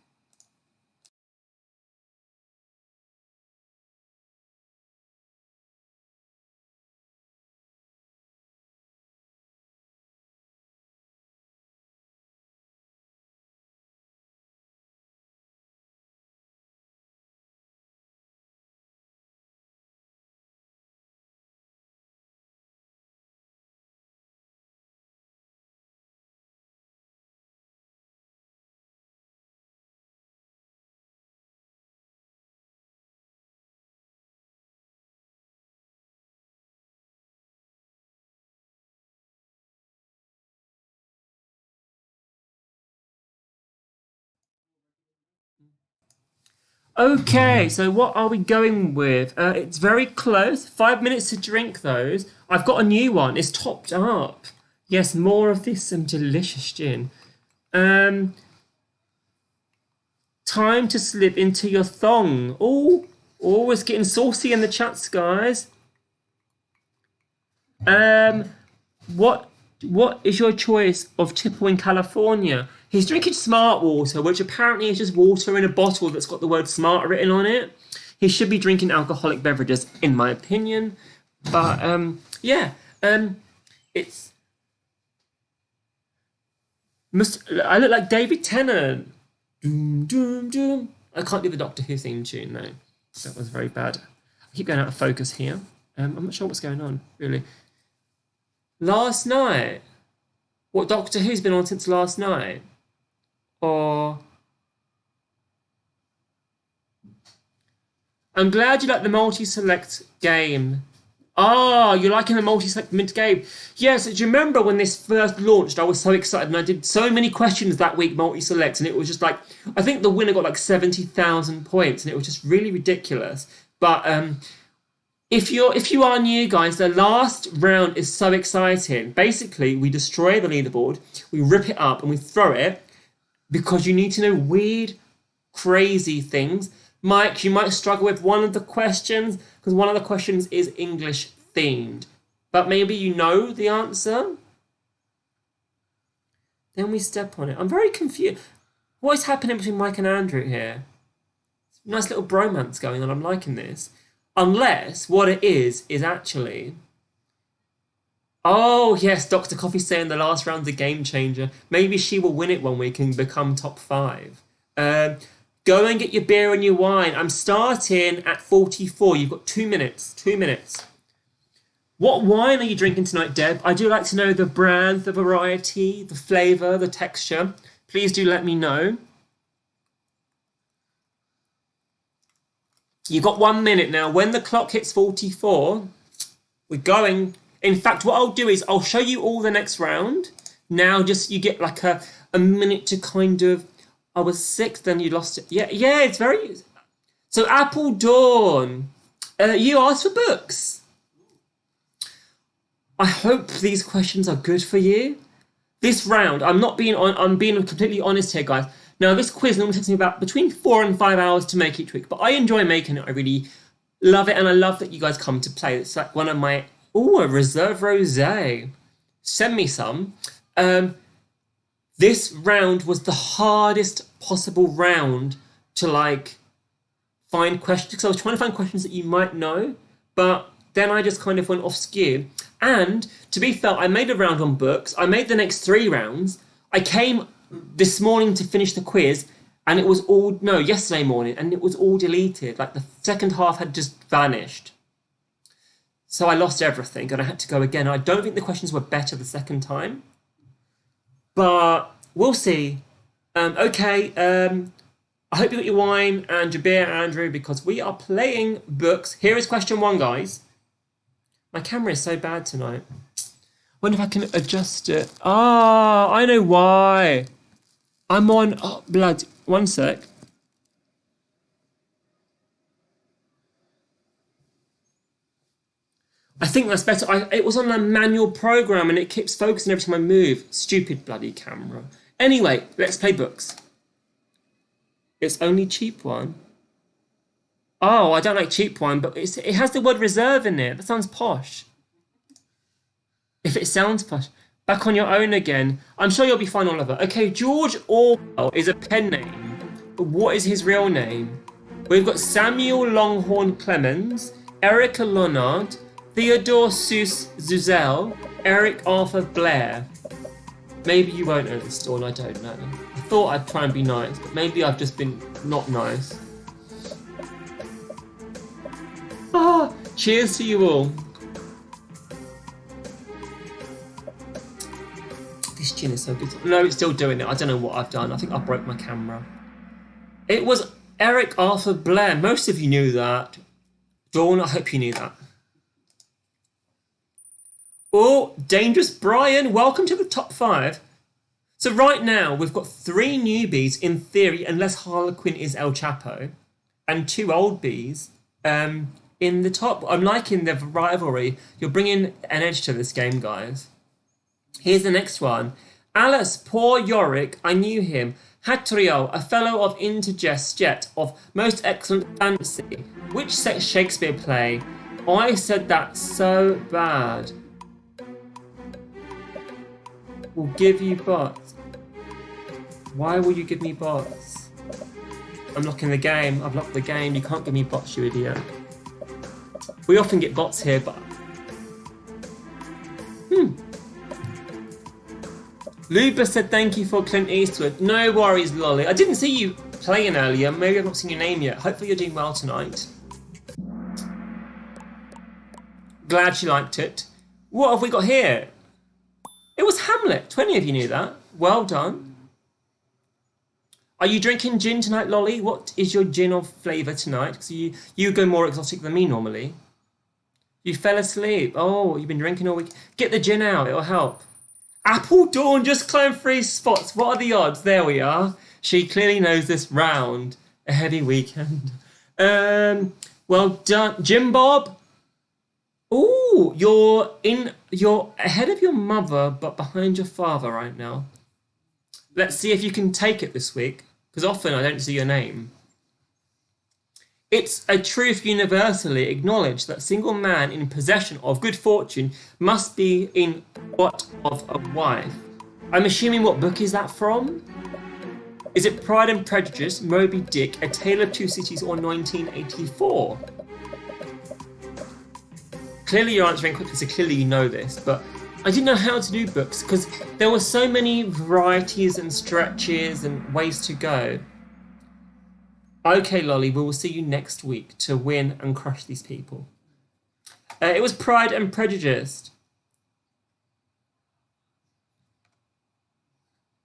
Okay, so what are we going with? It's very close. 5 minutes to drink those. I've got a new one. It's topped up. Yes, more of this delicious gin. Time to slip into your thong. Oh, always getting saucy in the chats, guys. What is your choice of tipple in California? He's drinking Smart Water, which apparently is just water in a bottle that's got the word Smart written on it. He should be drinking alcoholic beverages, in my opinion. But, yeah, it's... I look like David Tennant. Doom, doom, doom. I can't do the Doctor Who theme tune, no. That was very bad. I keep going out of focus here. I'm not sure what's going on, really. Last night? What, Doctor Who's been on since last night? Or... I'm glad you like the multi-select game. Ah, you're liking the multi-select mid game. Yes, do you remember when this first launched, I was so excited and I did so many questions that week, multi-select, and it was just like, I think the winner got like 70,000 points and it was just really ridiculous. But if you are new, guys, the last round is so exciting. Basically, we destroy the leaderboard, we rip it up and we throw it because you need to know weird, crazy things. Mike, you might struggle with one of the questions because one of the questions is English themed, but maybe you know the answer. Then we step on it. I'm very confused. What is happening between Mike and Andrew here? Nice little bromance going on. I'm liking this. Unless what it is actually... Oh, yes, Dr. Coffee's saying the last round's a game changer. Maybe she will win it one week and become top 5. Go and get your beer and your wine. I'm starting at 44. You've got 2 minutes. 2 minutes. What wine are you drinking tonight, Deb? I do like to know the brand, the variety, the flavour, the texture. Please do let me know. You've got 1 minute now. When the clock hits 44, we're going. In fact, what I'll do is I'll show you all the next round. Now just you get like a minute to kind of... I was 6, then you lost it. Yeah, it's very... So Apple Dawn, you asked for books. I hope these questions are good for you. This round, I'm being completely honest here, guys. Now, this quiz normally takes me about between 4 and 5 hours to make each week, but I enjoy making it. I really love it, and I love that you guys come to play. It's like one of my... Oh, a reserve rosé. Send me some. This round was the hardest possible round to like find questions, because I was trying to find questions that you might know, but then I just kind of went off skew. And to be fair, I made a round on books. I made the next 3 rounds. I came this morning to finish the quiz and it was all, no, yesterday morning, and it was all deleted. Like the second half had just vanished. So I lost everything and I had to go again. I don't think the questions were better the second time. But we'll see. Okay, I hope you got your wine and your beer, Andrew, because we are playing books. Here is question 1, guys. My camera is so bad tonight. Wonder if I can adjust it. Ah, I know why. I'm on... Oh, blood. 1 sec. I think that's better. It was on a manual program and it keeps focusing every time I move. Stupid bloody camera. Anyway, let's play books. It's only cheap one. Oh, I don't like cheap one, but it has the word reserve in it. That sounds posh. If it sounds posh. Back on your own again. I'm sure you'll be fine, Oliver. Okay, George Orwell is a pen name. But what is his real name? We've got Samuel Longhorn Clemens, Erica Leonard, Theodore Seuss Zuzel, Eric Arthur Blair. Maybe you won't know this, Dawn, I don't know. I thought I'd try and be nice, but maybe I've just been not nice. Ah, cheers to you all. This gin is so good. No, it's still doing it. I don't know what I've done. I think I broke my camera. It was Eric Arthur Blair. Most of you knew that. Dawn, I hope you knew that. Oh, Dangerous Brian, welcome to the top 5. So right now, we've got 3 newbies in theory, unless Harlequin is El Chapo, and 2 old bees in the top. I'm liking the rivalry. You're bringing an edge to this game, guys. Here's the next one. Alice, poor Yorick, I knew him. Hatrio, a fellow of interjet, of most excellent fancy. Which Shakespeare play? I said that so bad. Will give you bots. Why will you give me bots? I'm locking the game. I've locked the game. You can't give me bots, you idiot. We often get bots here, but... Luba said thank you for Clint Eastwood. No worries, Lolly. I didn't see you playing earlier. Maybe I've not seen your name yet. Hopefully you're doing well tonight. Glad she liked it. What have we got here? It was Hamlet. 20 of you knew that. Well done. Are you drinking gin tonight, Lolly? What is your gin of flavour tonight? Because you go more exotic than me normally. You fell asleep. Oh, you've been drinking all week. Get the gin out. It'll help. Apple Dawn just climbed 3 spots. What are the odds? There we are. She clearly knows this round. A heavy weekend. Well done. Jim Bob. Ooh, you're ahead of your mother, but behind your father right now. Let's see if you can take it this week, because often I don't see your name. It's a truth universally acknowledged that a single man in possession of good fortune must be in want of a wife. I'm assuming what book is that from? Is it Pride and Prejudice, Moby Dick, A Tale of Two Cities, or 1984? Clearly you're answering quickly, so clearly you know this, but I didn't know how to do books because there were so many varieties and stretches and ways to go. Okay, Lolly, we will see you next week to win and crush these people. It was Pride and Prejudice.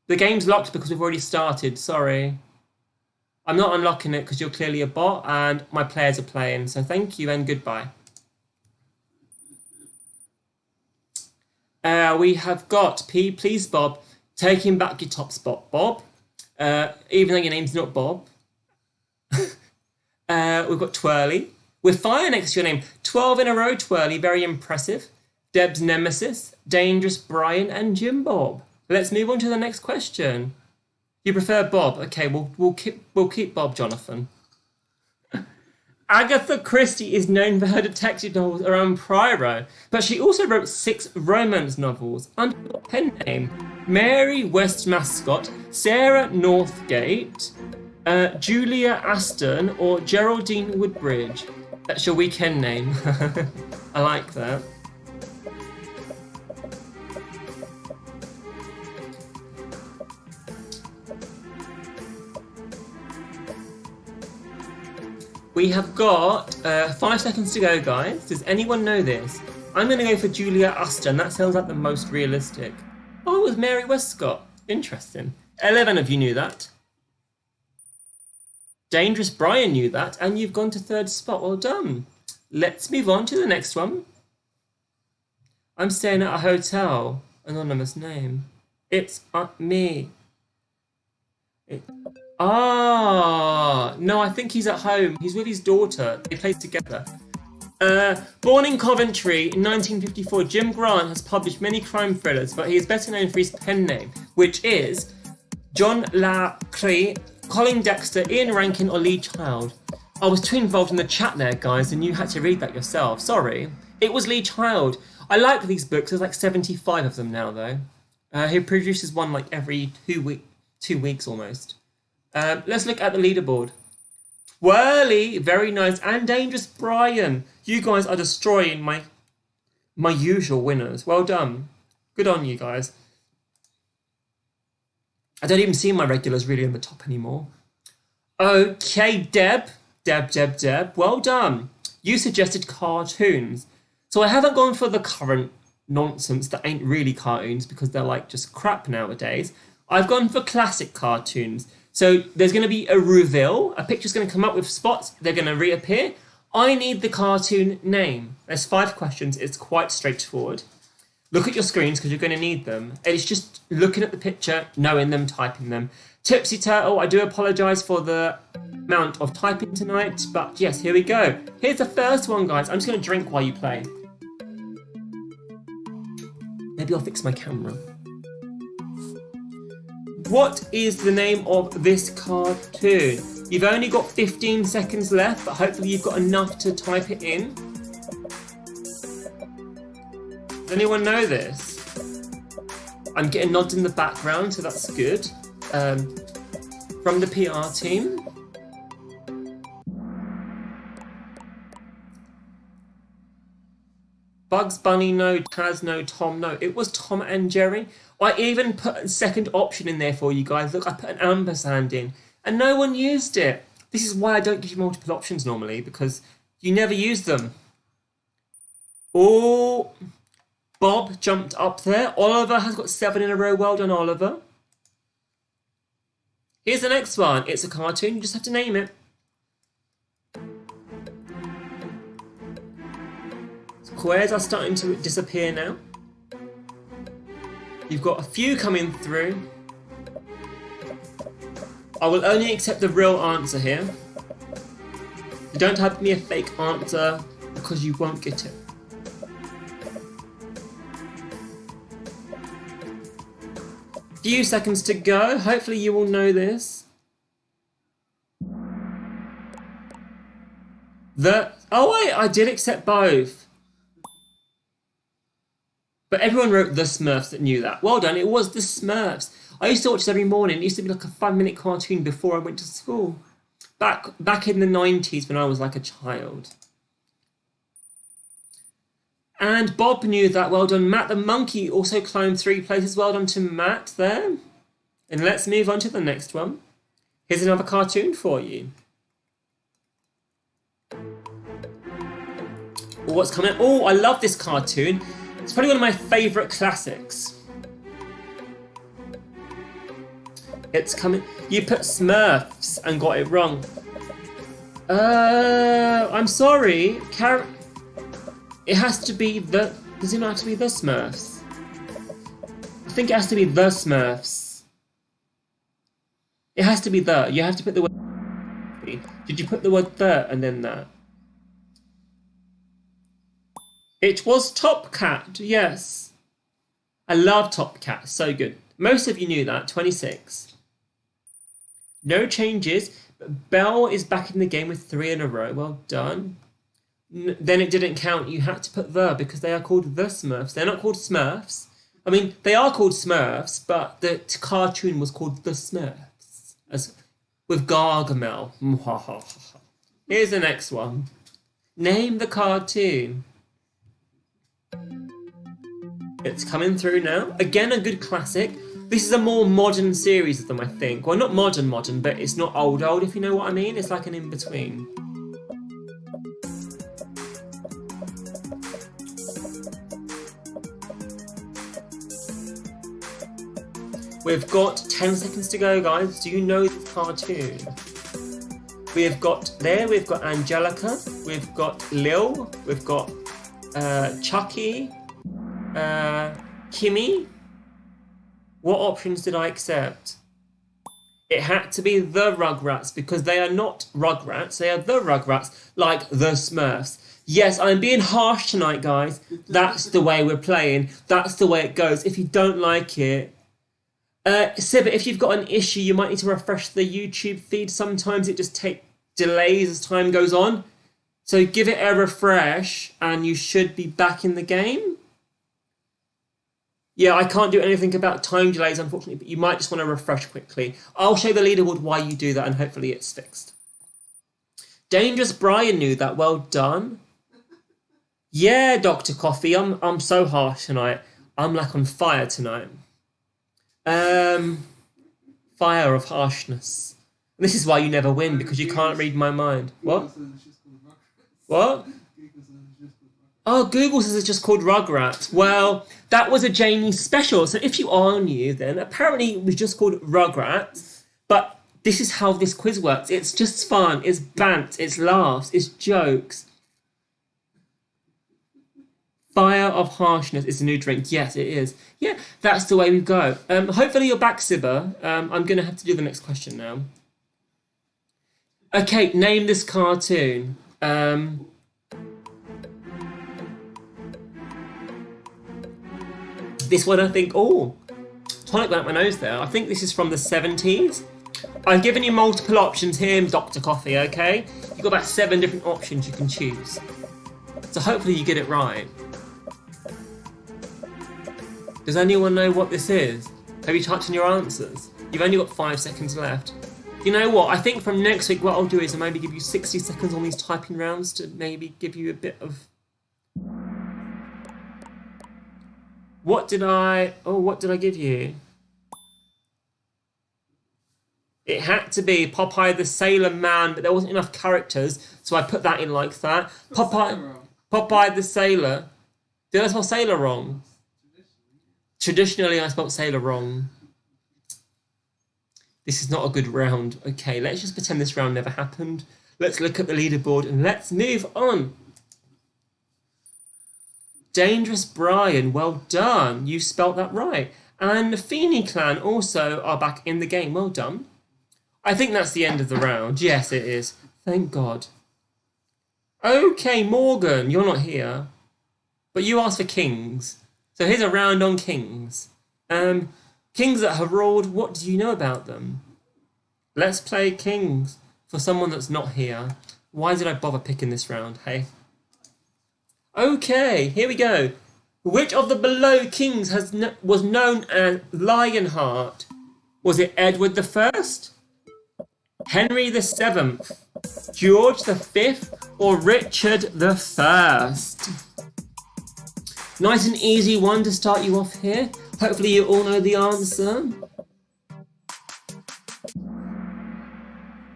The game's locked because we've already started, sorry. I'm not unlocking it because you're clearly a bot and my players are playing, so thank you and goodbye. We have got Please Bob, taking back your top spot, Bob. Even though your name's not Bob. We've got Twirly. With fire next to your name. 12 in a row, Twirly, very impressive. Deb's Nemesis, Dangerous Brian, and Jim Bob. Let's move on to the next question. You prefer Bob? Okay, we'll keep Bob, Jonathan. Agatha Christie is known for her detective novels around Poirot, but she also wrote 6 romance novels under the pen name Mary Westmascott, Sarah Northgate, Julia Aston, or Geraldine Woodbridge. That's your weekend name. I like that. We have got 5 seconds to go, guys. Does anyone know this? I'm going to go for Julia Aston. That sounds like the most realistic. Oh, it was Mary Westcott. Interesting. 11 of you knew that. Dangerous Brian knew that, and you've gone to 3rd spot. Well done. Let's move on to the next one. I'm staying at a hotel. Anonymous name. It's me. No, I think he's at home. He's with his daughter. They play together. Born in Coventry in 1954, Jim Grant has published many crime thrillers, but he is better known for his pen name, which is John Le Carré, Colin Dexter, Ian Rankin, or Lee Child. I was too involved in the chat there, guys, and you had to read that yourself. Sorry. It was Lee Child. I like these books. There's like 75 of them now, though. He produces one like every 2 weeks almost. Let's look at the leaderboard. Twirly, very nice, and Dangerous Brian. You guys are destroying my usual winners. Well done. Good on you guys. I don't even see my regulars really on the top anymore. Okay, Deb. Well done. You suggested cartoons. So I haven't gone for the current nonsense that ain't really cartoons because they're like just crap nowadays. I've gone for classic cartoons. So there's going to be a reveal. A picture's going to come up with spots. They're going to reappear. I need the cartoon name. There's 5 questions. It's quite straightforward. Look at your screens because you're going to need them. It's just looking at the picture, knowing them, typing them. Tipsy Turtle, I do apologise for the amount of typing tonight. But yes, here we go. Here's the first one, guys. I'm just going to drink while you play. Maybe I'll fix my camera. What is the name of this cartoon? You've only got 15 seconds left, but hopefully you've got enough to type it in. Does anyone know this? I'm getting nods in the background, so that's good. From the PR team. Bugs Bunny, no. Taz, no. Tom, no. It was Tom and Jerry. I even put a second option in there for you guys. Look, I put an ampersand in, and no one used it. This is why I don't give you multiple options normally, because you never use them. Oh, Bob jumped up there. Oliver has got 7 in a row. Well done, Oliver. Here's the next one. It's a cartoon. You just have to name it. Squares are starting to disappear now. You've got a few coming through. I will only accept the real answer here. You don't type me a fake answer because you won't get it. Few seconds to go. Hopefully you will know this. Oh wait, I did accept both. But everyone wrote the Smurfs that knew that. Well done, it was the Smurfs. I used to watch this every morning. It used to be like a 5-minute cartoon before I went to school. Back in the 90s when I was like a child. And Bob knew that. Well done, Matt. The monkey also climbed 3 places. Well done to Matt there. And let's move on to the next one. Here's another cartoon for you. What's coming? Oh, I love this cartoon. It's probably one of my favourite classics. It's coming. You put Smurfs and got it wrong. I'm sorry. It has to be the... Does it not have to be the Smurfs? I think it has to be the Smurfs. It has to be the. You have to put the word... Did you put the word the and then that? It was Top Cat, yes. I love Top Cat, so good. Most of you knew that, 26. No changes, but Belle is back in the game with 3 in a row. Well done. Then it didn't count. You had to put the because they are called the Smurfs. They're not called Smurfs. I mean, they are called Smurfs, but the cartoon was called the Smurfs, with Gargamel. Here's the next one. Name the cartoon. It's coming through now. Again, a good classic. This is a more modern series of them, I think. Well, not modern, but it's not old, if you know what I mean. It's like an in-between. We've got 10 seconds to go, guys. Do you know this cartoon? We've got Angelica, we've got Lil, we've got Chucky, Kimmy. What options did I accept? It had to be the Rugrats because they are not Rugrats, they are the Rugrats, like the Smurfs. Yes, I'm being harsh tonight, guys. That's the way we're playing. That's the way it goes. If you don't like it, Sibba, if you've got an issue, you might need to refresh the YouTube feed. Sometimes it just delays as time goes on. So give it a refresh and you should be back in the game. Yeah, I can't do anything about time delays, unfortunately, but you might just want to refresh quickly. I'll show the leaderboard why you do that and hopefully it's fixed. Dangerous Brian knew that. Well done. Yeah, Dr. Coffee, I'm so harsh tonight. I'm like on fire tonight. Fire of harshness. And this is why you never win, because you can't read my mind. What? What? Oh, Google says it's just called Rugrats. Well, that was a Jamie special. So if you are new, then apparently it was just called Rugrats. But this is how this quiz works. It's just fun. It's bant. It's laughs. It's jokes. Fire of harshness is a new drink. Yes, it is. Yeah, that's the way we go. Hopefully you're back, Sibba. I'm going to have to do the next question now. Okay, name this cartoon. This one, I think... Oh, tonic went up my nose there. I think this is from the 70s. I've given you multiple options here, Dr. Coffee, okay? You've got about 7 different options you can choose. So hopefully you get it right. Does anyone know what this is? Have you typed in your answers? You've only got 5 seconds left. You know what? I think from next week what I'll do is I'll maybe give you 60 seconds on these typing rounds to maybe give you a bit of... What did I give you? It had to be Popeye the Sailor Man, but there wasn't enough characters, so I put that in like that. Popeye the Sailor. Did I spell sailor wrong? Traditionally, I spelled sailor wrong. This is not a good round. Okay, let's just pretend this round never happened. Let's look at the leaderboard and let's move on. Dangerous Brian, well done. You spelt that right. And the Feeney clan also are back in the game. Well done. I think that's the end of the round. Yes, it is. Thank God. Okay, Morgan, you're not here. But you asked for kings. So here's a round on kings. Kings that have ruled, what do you know about them? Let's play kings for someone that's not here. Why did I bother picking this round, hey? Okay, here we go. Which of the below kings was known as Lionheart? Was it Edward the First, Henry the Seventh, George the Fifth, or Richard the First? Nice and easy one to start you off here. Hopefully you all know the answer.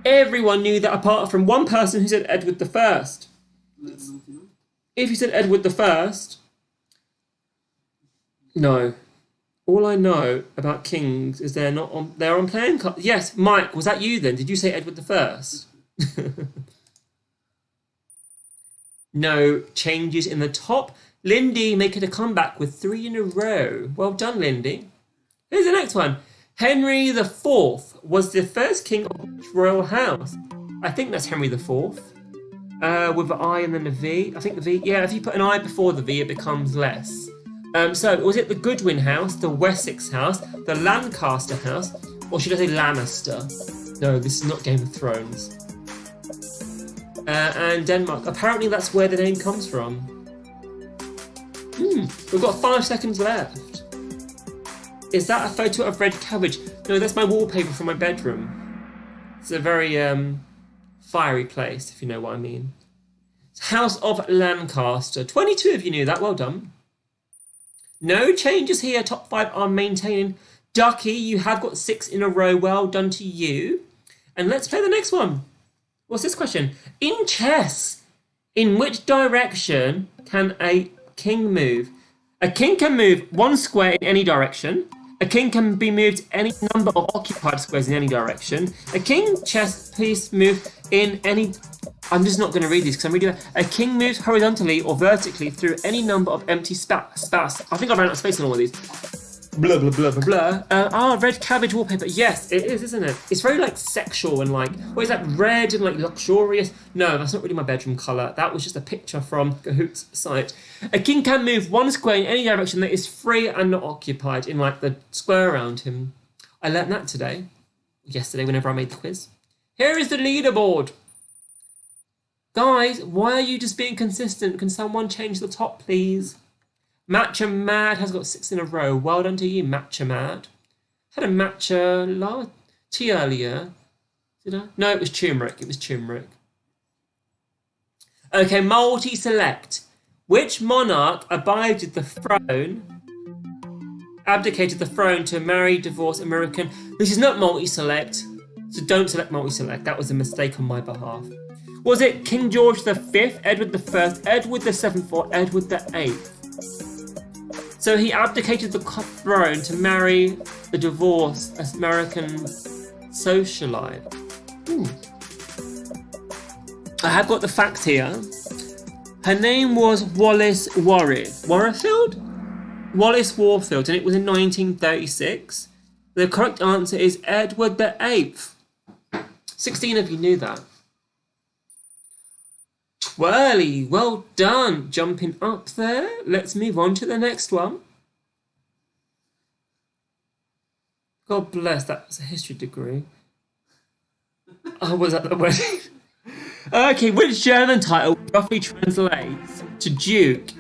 Everyone knew that apart from one person who said Edward the First. If you said Edward the First, no. All I know about kings is they're on playing cards. Yes, Mike, was that you then? Did you say Edward the First? No changes in the top. Lindy making a comeback with 3 in a row. Well done, Lindy. Here's the next one. Henry the Fourth was the first king of which royal house? I think that's Henry the Fourth. With an I and then a V. I think the V. Yeah, if you put an I before the V, it becomes less. So was it the Goodwin house, the Wessex house, the Lancaster house, or should I say Lannister? No, this is not Game of Thrones. And Denmark. Apparently that's where the name comes from. We've got 5 seconds left. Is that a photo of red cabbage? No, that's my wallpaper from my bedroom. It's a very fiery place, if you know what I mean. House of Lancaster. 22 of you knew that. Well done. No changes here. Top 5 are maintaining. Ducky, you have got 6 in a row. Well done to you. And let's play the next one. What's this question? In chess, in which direction can a king move? A king can move 1 square in any direction. A king can be moved any number of occupied squares in any direction. A king chess piece move in any... I'm just not going to read these because I'm reading that. A king moves horizontally or vertically through any number of empty space. I think I ran out of space on all of these. Blah, blah, blah, blah, blah. Red cabbage wallpaper. Yes, it is, isn't it? It's very, like, sexual and, like, what is that, red and, like, luxurious? No, that's not really my bedroom colour. That was just a picture from Kahoot.it site. A king can move 1 square in any direction that is free and not occupied in, like, the square around him. I learnt that yesterday, whenever I made the quiz. Here is the leaderboard. Guys, why are you just being consistent? Can someone change the top, please? Matcha Mad has got 6 in a row. Well done to you, Matcha Mad. Had a matcha tea earlier. Did I? No, it was turmeric. It was turmeric. Okay, multi-select. Which monarch abdicated the throne to marry, divorce American? This is not multi-select, so don't select multi-select. That was a mistake on my behalf. Was it King George V, Edward I, Edward VII, or Edward VIII? So he abdicated the throne to marry the divorced American socialite. I have got the fact here. Her name was Wallace Warfield, and it was in 1936. The correct answer is Edward VIII. 16 of you knew that. Twirly, well done, jumping up there. Let's move on to the next one. God bless, that was a history degree. Oh, was that the wedding? Okay, which German title roughly translates to duke?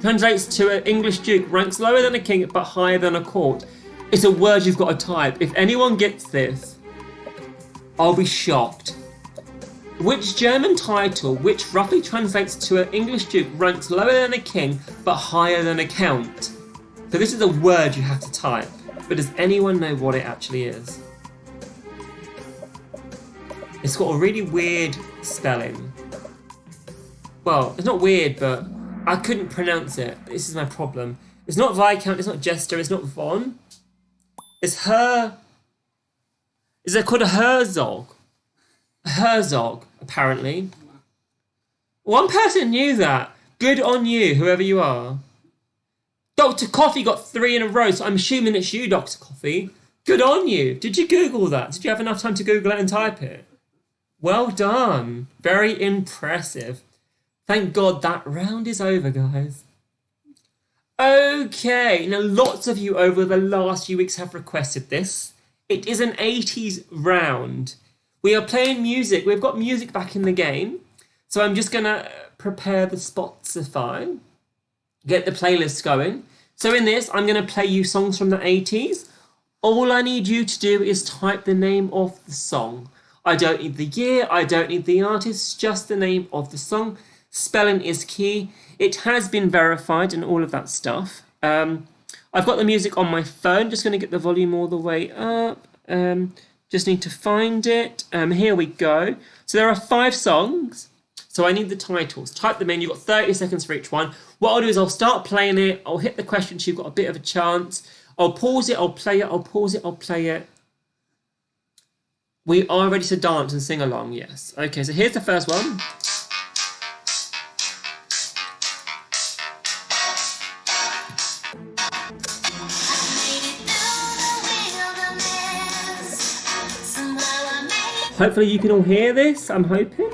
Translates to an English duke, ranks lower than a king but higher than a court. It's a word you've got to type. If anyone gets this, I'll be shocked. Which German title, which roughly translates to an English duke, ranks lower than a king but higher than a count? So this is a word you have to type, but does anyone know what it actually is? It's got a really weird spelling. Well, it's not weird, but I couldn't pronounce it. This is my problem. It's not Viscount, it's not Jester, it's not Von. It's her. Is it called a Herzog? A Herzog, apparently. One person knew that. Good on you, whoever you are. Dr. Coffee got 3 in a row, so I'm assuming it's you, Dr. Coffee. Good on you. Did you Google that? Did you have enough time to Google it and type it? Well done. Very impressive. Thank God that round is over, guys. Okay, now lots of you over the last few weeks have requested this. It is an 80s round. We are playing music. We've got music back in the game. So I'm just going to prepare the Spotify, get the playlist going. So in this, I'm going to play you songs from the 80s. All I need you to do is type the name of the song. I don't need the year, I don't need the artist, just the name of the song. Spelling is key. It has been verified and all of that stuff. I've got the music on my phone, just going to get the volume all the way up. Just need to find it. Here we go. So there are 5 songs. So I need the titles. Type them in. You've got 30 seconds for each one. What I'll do is I'll start playing it. I'll hit the question so you've got a bit of a chance. I'll pause it. I'll play it. I'll pause it. I'll play it. We are ready to dance and sing along. Yes. Okay, so here's the first one. Hopefully you can all hear this. I'm hoping.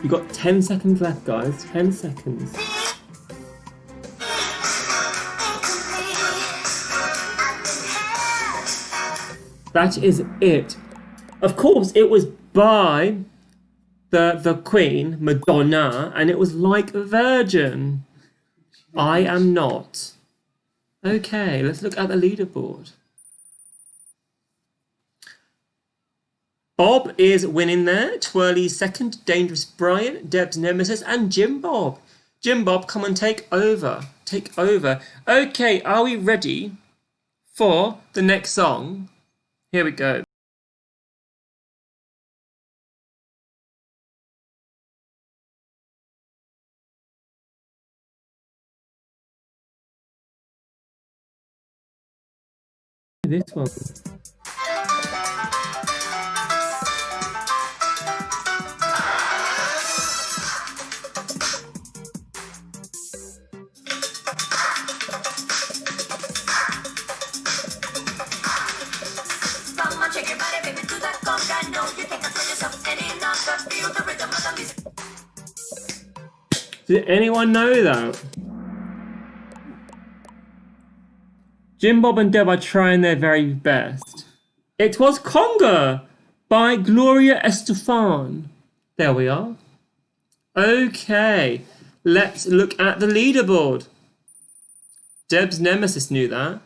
You've got 10 seconds left, guys. 10 seconds. That is it. Of course, it was by the Queen, Madonna, and it was Like a Virgin. I Am Not. Okay, let's look at the leaderboard. Bob is winning there. Twirly's second. Dangerous Brian, Deb's Nemesis, and Jim Bob. Jim Bob, come and take over. Take over. Okay, are we ready for the next song? Here we go. This one. Did anyone know that? Jim Bob and Deb are trying their very best. It was Conga by Gloria Estefan. There we are. Okay, let's look at the leaderboard. Deb's Nemesis knew that.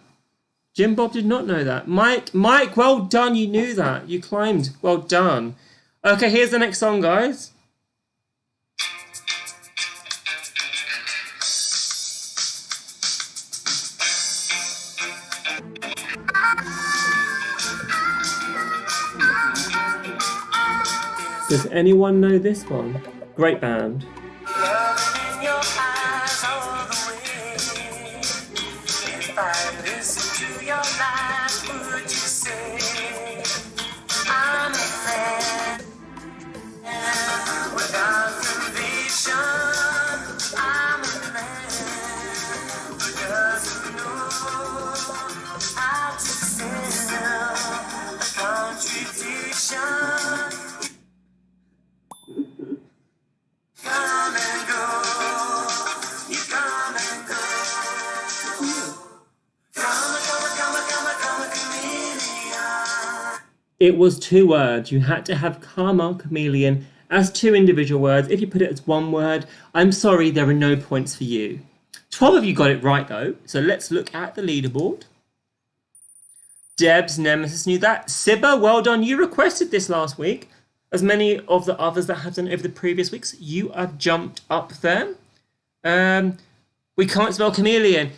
Jim Bob did not know that. Mike, well done, you knew that. You climbed, well done. Okay, here's the next song, guys. Does anyone know this one? Great band. It was 2 words. You had to have Karma, Chameleon as 2 individual words. If you put it as 1 word, I'm sorry, there are no points for you. 12 of you got it right though. So let's look at the leaderboard. Deb's Nemesis knew that. Sibba, well done. You requested this last week. As many of the others that have done over the previous weeks, you have jumped up there. We can't spell chameleon.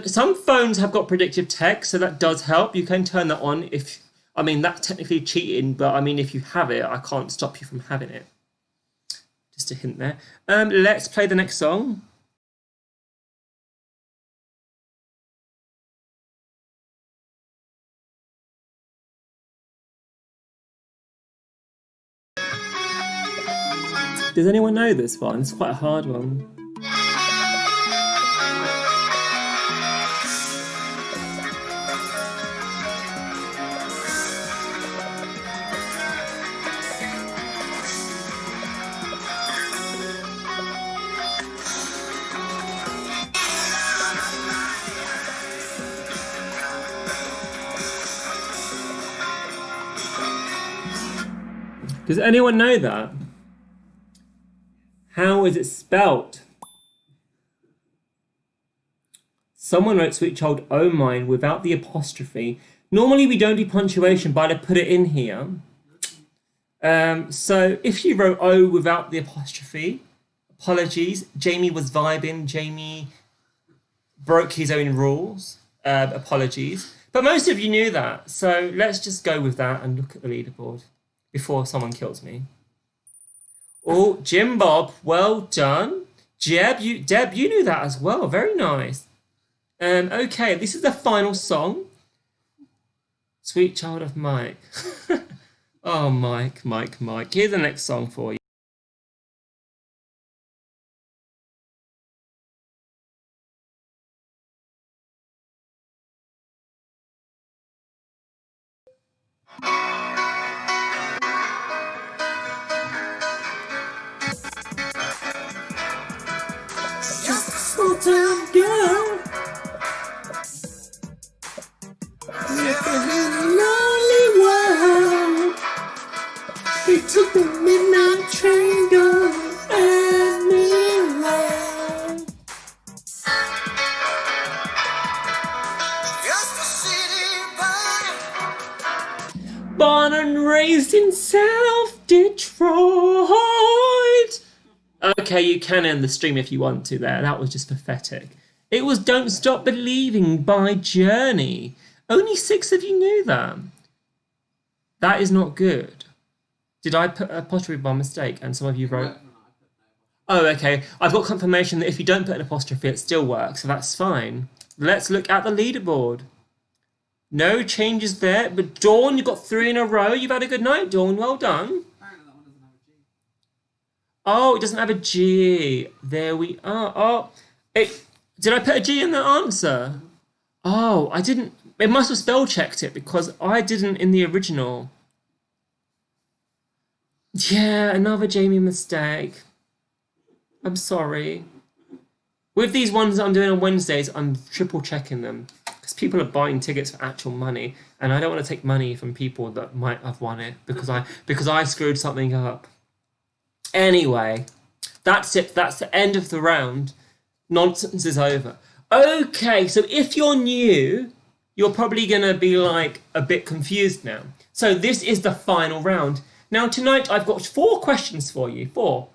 Some phones have got predictive text, so that does help. You can turn that on if, I mean, that's technically cheating, but I mean, if you have it, I can't stop you from having it. Just a hint there. Let's play the next song. Does anyone know this one? It's quite a hard one. Does anyone know that? How is it spelt? Someone wrote Sweet Child O' Mine without the apostrophe. Normally we don't do punctuation, but I put it in here. So if you wrote O without the apostrophe, apologies. Jamie was vibing. Jamie broke his own rules. Apologies. But most of you knew that. So let's just go with that and look at the leaderboard before someone kills me. Oh, Jim Bob, well done. Deb, you knew that as well. Very nice. Okay, this is the final song. Sweet Child of Mike. Oh, Mike. Here's the next song for you. Just a small town girl. Living in a lonely world. They took the midnight train going anywhere. Just a city boy. Born and raised in South Detroit. Okay, you can end the stream if you want to there. That was just pathetic. It was Don't Stop Believing by Journey. Only 6 of you knew that. That is not good. Did I put an apostrophe by mistake and some of you wrote... Oh, okay. I've got confirmation that if you don't put an apostrophe, it still works, so that's fine. Let's look at the leaderboard. No changes there, but Dawn, you've got 3 in a row. You've had a good night, Dawn. Well done. Oh, it doesn't have a G. There we are. Oh, did I put a G in the answer? Oh, I didn't. It must have spell checked it because I didn't in the original. Yeah, another Jamie mistake. I'm sorry. With these ones that I'm doing on Wednesdays, I'm triple checking them because people are buying tickets for actual money, and I don't want to take money from people that might have won it because I screwed something up. Anyway, that's it. That's the end of the round. Nonsense is over. Okay, so if you're new, you're probably going to be like a bit confused now. So this is the final round. Now tonight I've got 4 questions for you. Four.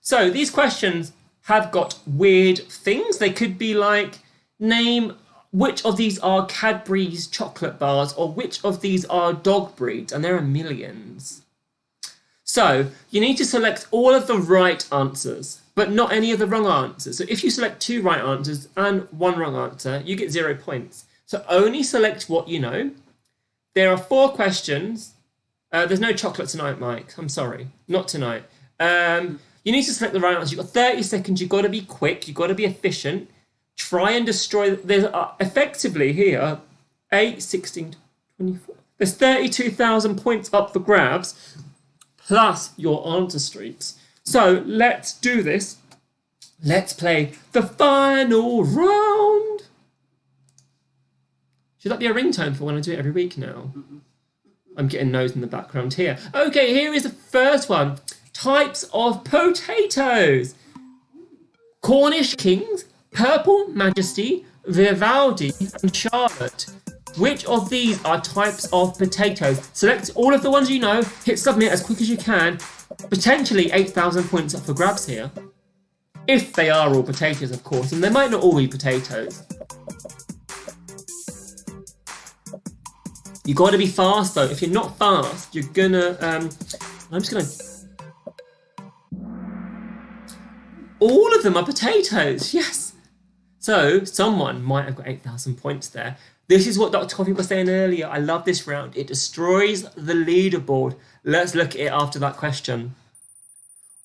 So these questions have got weird things. They could be like, name which of these are Cadbury's chocolate bars or which of these are dog breeds, and there are millions. So you need to select all of the right answers, but not any of the wrong answers. So if you select 2 right answers and 1 wrong answer, you get 0 points. So only select what you know. There are 4 questions. There's no chocolate tonight, Mike. I'm sorry. Not tonight. You need to select the right answer. You've got 30 seconds. You've got to be quick. You've got to be efficient. Try and destroy. There's effectively here 8, 16, 24. There's 32,000 points up for grabs, plus your answer streaks. So let's do this. Let's play the final round. Should that be a ringtone for when I do it every week now? I'm getting no's in the background here. Okay, here is the first one. Types of potatoes. Cornish Kings, Purple Majesty, Vivaldi, and Charlotte. Which of these are types of potatoes? Select all of the ones you know, hit submit as quick as you can. Potentially 8,000 points up for grabs here. If they are all potatoes, of course, and they might not all be potatoes. You got to be fast though. If you're not fast, you're gonna. I'm just gonna. All of them are potatoes. Yes. So someone might have got 8,000 points there. This is what Dr. Coffee was saying earlier. I love this round. It destroys the leaderboard. Let's look at it after that question.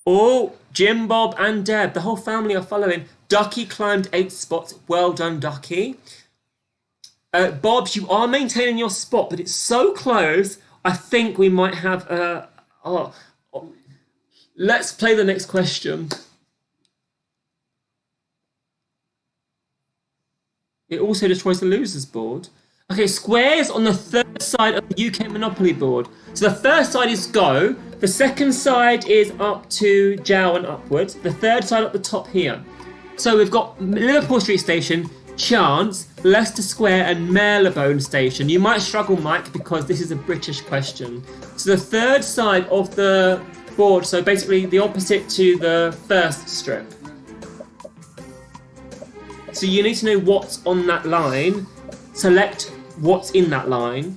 Oh, Jim, Bob, and Deb, the whole family are following. Ducky climbed 8 spots. Well done, Ducky. Bob, you are maintaining your spot, but it's so close. I think we might have. Let's play the next question. It also destroys the losers board. Okay, squares on the third side of the UK Monopoly board. So the first side is go. The second side is up to Jow and upwards. The third side up the top here. So we've got Liverpool Street Station, Chance, Leicester Square and Marylebone Station. You might struggle, Mike, because this is a British question. So the third side of the board, so basically the opposite to the first strip. So you need to know what's on that line. Select what's in that line.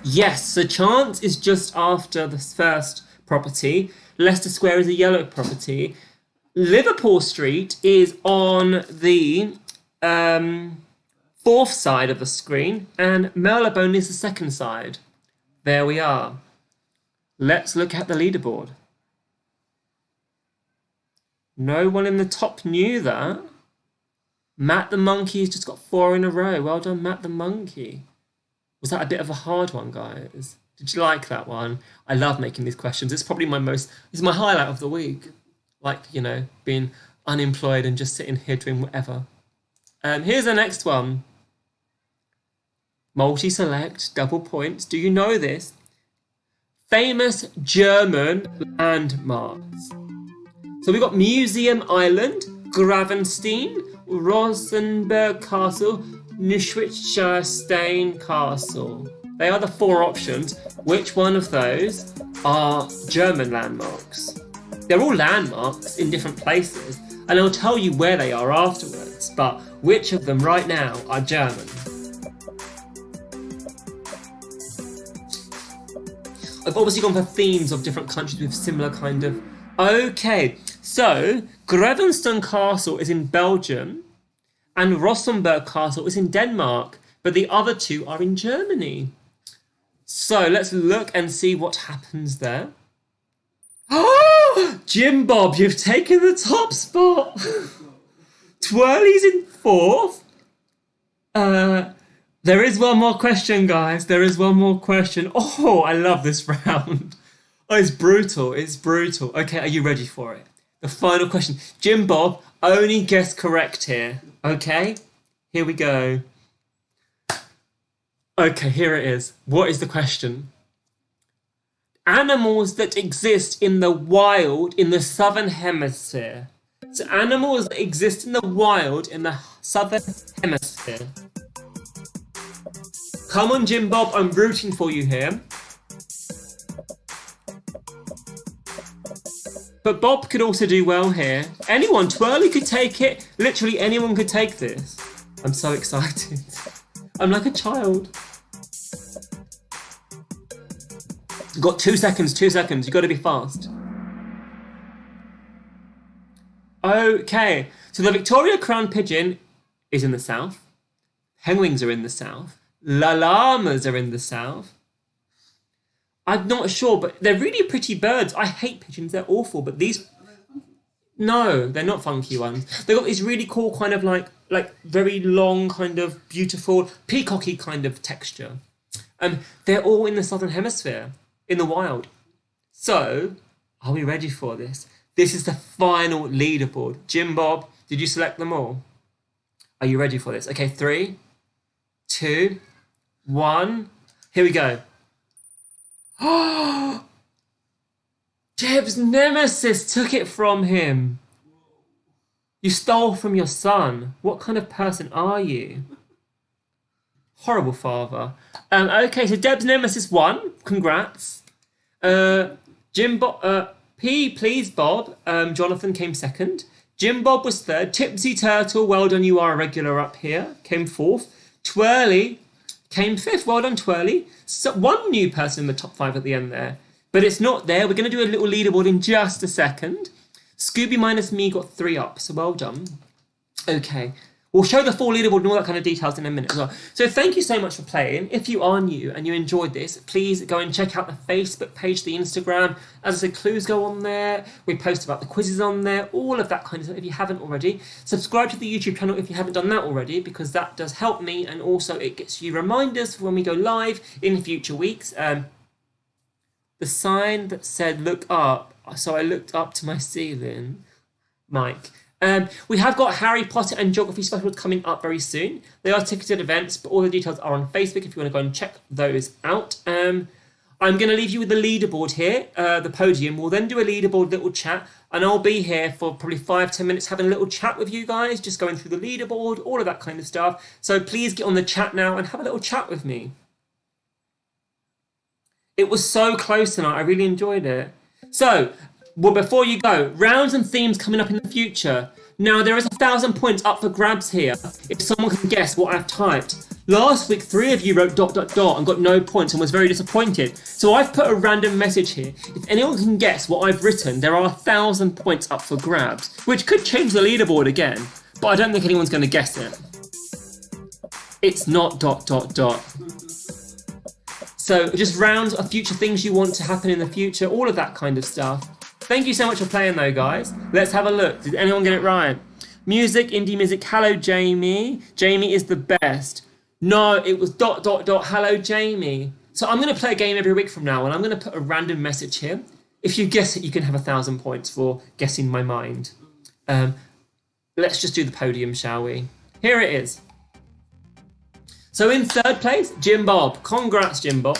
Yes, so Chance is just after the first property. Leicester Square is a yellow property. Liverpool Street is on the fourth side of the screen, and Marylebone is the second side. There we are. Let's look at the leaderboard. No one in the top knew that. Matt the Monkey has just got 4 in a row. Well done, Matt the Monkey. Was that a bit of a hard one, guys? Did you like that one? I love making these questions. It's probably this is my highlight of the week. Like, you know, being unemployed and just sitting here doing whatever. Here's the next one. Multi-select, double points. Do you know this? Famous German landmarks. So we've got Museum Island, Gravenstein, Rosenberg Castle, Neuschwanstein Castle. They are the 4 options. Which one of those are German landmarks? They're all landmarks in different places, and I'll tell you where they are afterwards, but which of them right now are German? I've obviously gone for themes of different countries with similar kind of... Okay, so Gravenstein Castle is in Belgium and Rosenberg Castle is in Denmark, but the other 2 are in Germany. So let's look and see what happens there. Oh, Jim Bob, you've taken the top spot. Twirly's in 4th. There is one more question, guys. There is one more question. Oh, I love this round. Oh, it's brutal. It's brutal. Okay, are you ready for it? The final question. Jim Bob, only guess correct here. Okay, here we go. Okay, here it is. What is the question? Animals that exist in the wild in the southern hemisphere. So animals that exist in the wild in the southern hemisphere. Come on, Jim Bob, I'm rooting for you here. But Bob could also do well here. Anyone, Twirly could take it. Literally anyone could take this. I'm so excited. I'm like a child. You've got 2 seconds, 2 seconds. You've got to be fast. Okay, so the Victoria Crown Pigeon is in the south. Penguins are in the south. Llamas are in the south. I'm not sure, but they're really pretty birds. I hate pigeons, they're awful, but these... No, they're not funky ones. They've got these really cool kind of like very long kind of beautiful peacocky kind of texture. They're all in the southern hemisphere, in the wild. So, are we ready for this? This is the final leaderboard. Jim Bob, did you select them all? Are you ready for this? Okay, 3, 2, 1. Here we go. Oh! Jeb's nemesis took it from him. You stole from your son. What kind of person are you? Horrible father. Okay, so Deb's nemesis won. Congrats. Please Bob. Jonathan came second. Jim Bob was third. Tipsy Turtle, well done, you are a regular up here. Came fourth. Twirly came fifth. Well done, Twirly. So one new person in the top 5 at the end there. But it's not there. We're going to do a little leaderboard in just a second. Scooby minus me got 3 up, so well done. Okay. We'll show the full leaderboard and all that kind of details in a minute as well. So thank you so much for playing. If you are new and you enjoyed this, please go and check out the Facebook page, the Instagram. As I said, clues go on there. We post about the quizzes on there, all of that kind of stuff if you haven't already. Subscribe to the YouTube channel if you haven't done that already, because that does help me, and also it gets you reminders for when we go live in future weeks. The sign that said look up, so I looked up to my ceiling. Mike. We have got Harry Potter and Geography specials coming up very soon. They are ticketed events, but all the details are on Facebook if you want to go and check those out. I'm going to leave you with the leaderboard here, the podium. We'll then do a leaderboard little chat, and I'll be here for probably 5-10 minutes having a little chat with you guys, just going through the leaderboard, all of that kind of stuff. So please get on the chat now and have a little chat with me. It was so close tonight. I really enjoyed it. So, well, before you go, rounds and themes coming up in the future. Now, there is 1,000 points up for grabs here if someone can guess what I've typed. Last week, 3 of you wrote ... and got no points and was very disappointed. So I've put a random message here. If anyone can guess what I've written, there are 1,000 points up for grabs, which could change the leaderboard again, but I don't think anyone's going to guess it. It's not ... So just rounds of future things you want to happen in the future, all of that kind of stuff. Thank you so much for playing though, guys. Let's have a look. Did anyone get it right? Music, indie music. Hello, Jamie. Jamie is the best. No, it was ... Hello, Jamie. So I'm going to play a game every week from now, and I'm going to put a random message here. If you guess it, you can have 1,000 points for guessing my mind. Let's just do the podium, shall we? Here it is. So in third place, Jim Bob. Congrats, Jim Bob.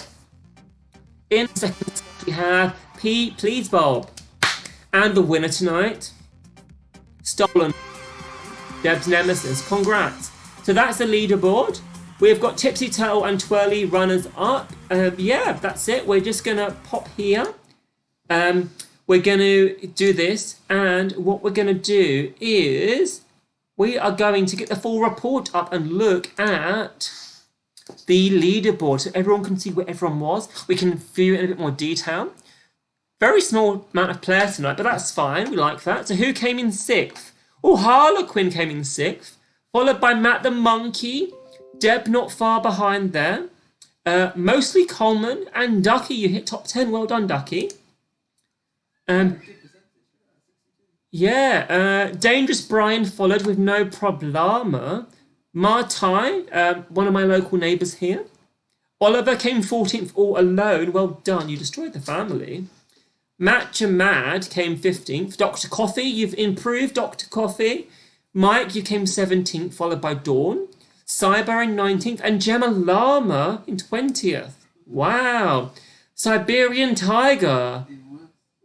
In second place, we have Please Bob. And the winner tonight, Stolen, Deb's nemesis. Congrats. So that's the leaderboard. We've got Tipsy Turtle and Twirly runners up. Yeah, that's it. We're just going to pop here. We're going to do this. And what we're going to do is we are going to get the full report up and look at the leaderboard so everyone can see where everyone was. We can view it in a bit more detail. Very small amount of players tonight, but that's fine. We like that. So who came in 6th? Oh, Harlequin came in 6th, followed by Matt the Monkey. Deb not far behind there. Mostly Coleman and Ducky. You hit top 10. Well done, Ducky. Yeah. Dangerous Brian followed with no problema. Martai, one of my local neighbours here. Oliver came 14th all alone. Well done. You destroyed the family. Matcha Mad came 15th. Dr. Coffee, you've improved, Dr. Coffee. Mike, you came 17th, followed by Dawn. Cyber in 19th. And Gemma Llama in 20th. Wow. Siberian Tiger.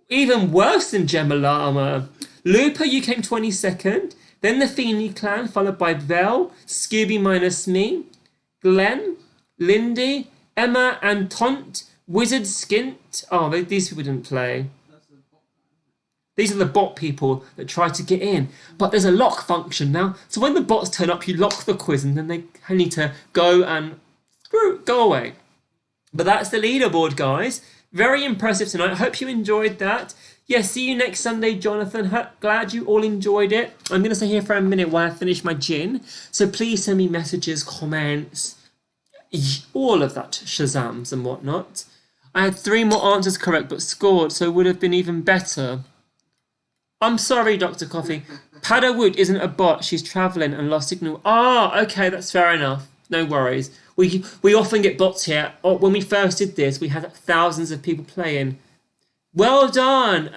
Even worse than Gemma Llama. Looper, you came 22nd. Then the Feeney Clan, followed by Vel, Scooby minus me, Glenn, Lindy, Emma and Tont, Wizard Skint. Oh, these people didn't play. These are the bot people that try to get in. But there's a lock function now. So when the bots turn up, you lock the quiz and then they need to go away. But that's the leaderboard, guys. Very impressive tonight. I hope you enjoyed that. Yeah, see you next Sunday, Jonathan. Glad you all enjoyed it. I'm going to stay here for a minute while I finish my gin. So please send me messages, comments, all of that, Shazams and whatnot. I had 3 more answers correct, but scored, so it would have been even better. I'm sorry, Dr. Coffee. Pada Wood isn't a bot. She's travelling and lost signal. Ah, okay, that's fair enough. No worries. We often get bots here. When we first did this, we had thousands of people playing. Well done,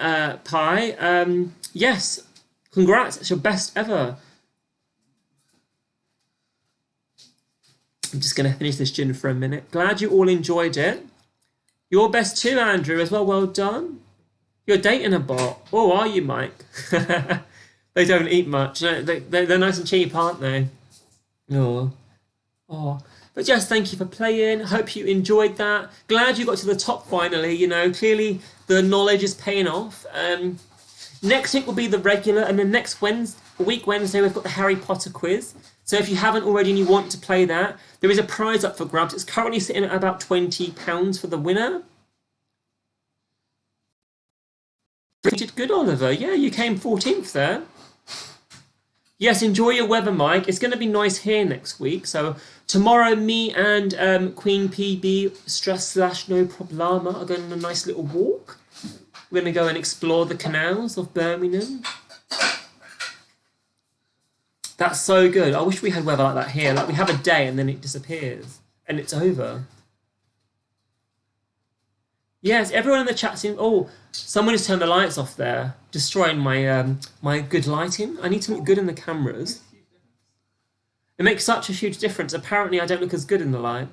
Pi. Yes, congrats. It's your best ever. I'm just going to finish this gin for a minute. Glad you all enjoyed it. Your best too, Andrew, as well. Well done. You're dating a bot. Oh, are you, Mike? They don't eat much. They're nice and cheap, aren't they? Oh. But Jess, thank you for playing. Hope you enjoyed that. Glad you got to the top finally. You know, clearly the knowledge is paying off. Next week will be the regular, and then next Wednesday, we've got the Harry Potter quiz. So if you haven't already and you want to play that, there is a prize up for grabs. It's currently sitting at about £20 for the winner. You did good, Oliver. Yeah, you came 14th there. Yes, enjoy your weather, Mike. It's going to be nice here next week. So tomorrow, me and Queen PB / No Problema are going on a nice little walk. We're going to go and explore the canals of Birmingham. That's so good. I wish we had weather like that here. Like we have a day and then it disappears and it's over. Yes, everyone in the chat seems... Oh, someone has turned the lights off there, destroying my my good lighting. I need to look good in the cameras. It makes such a huge difference. Apparently, I don't look as good in the light.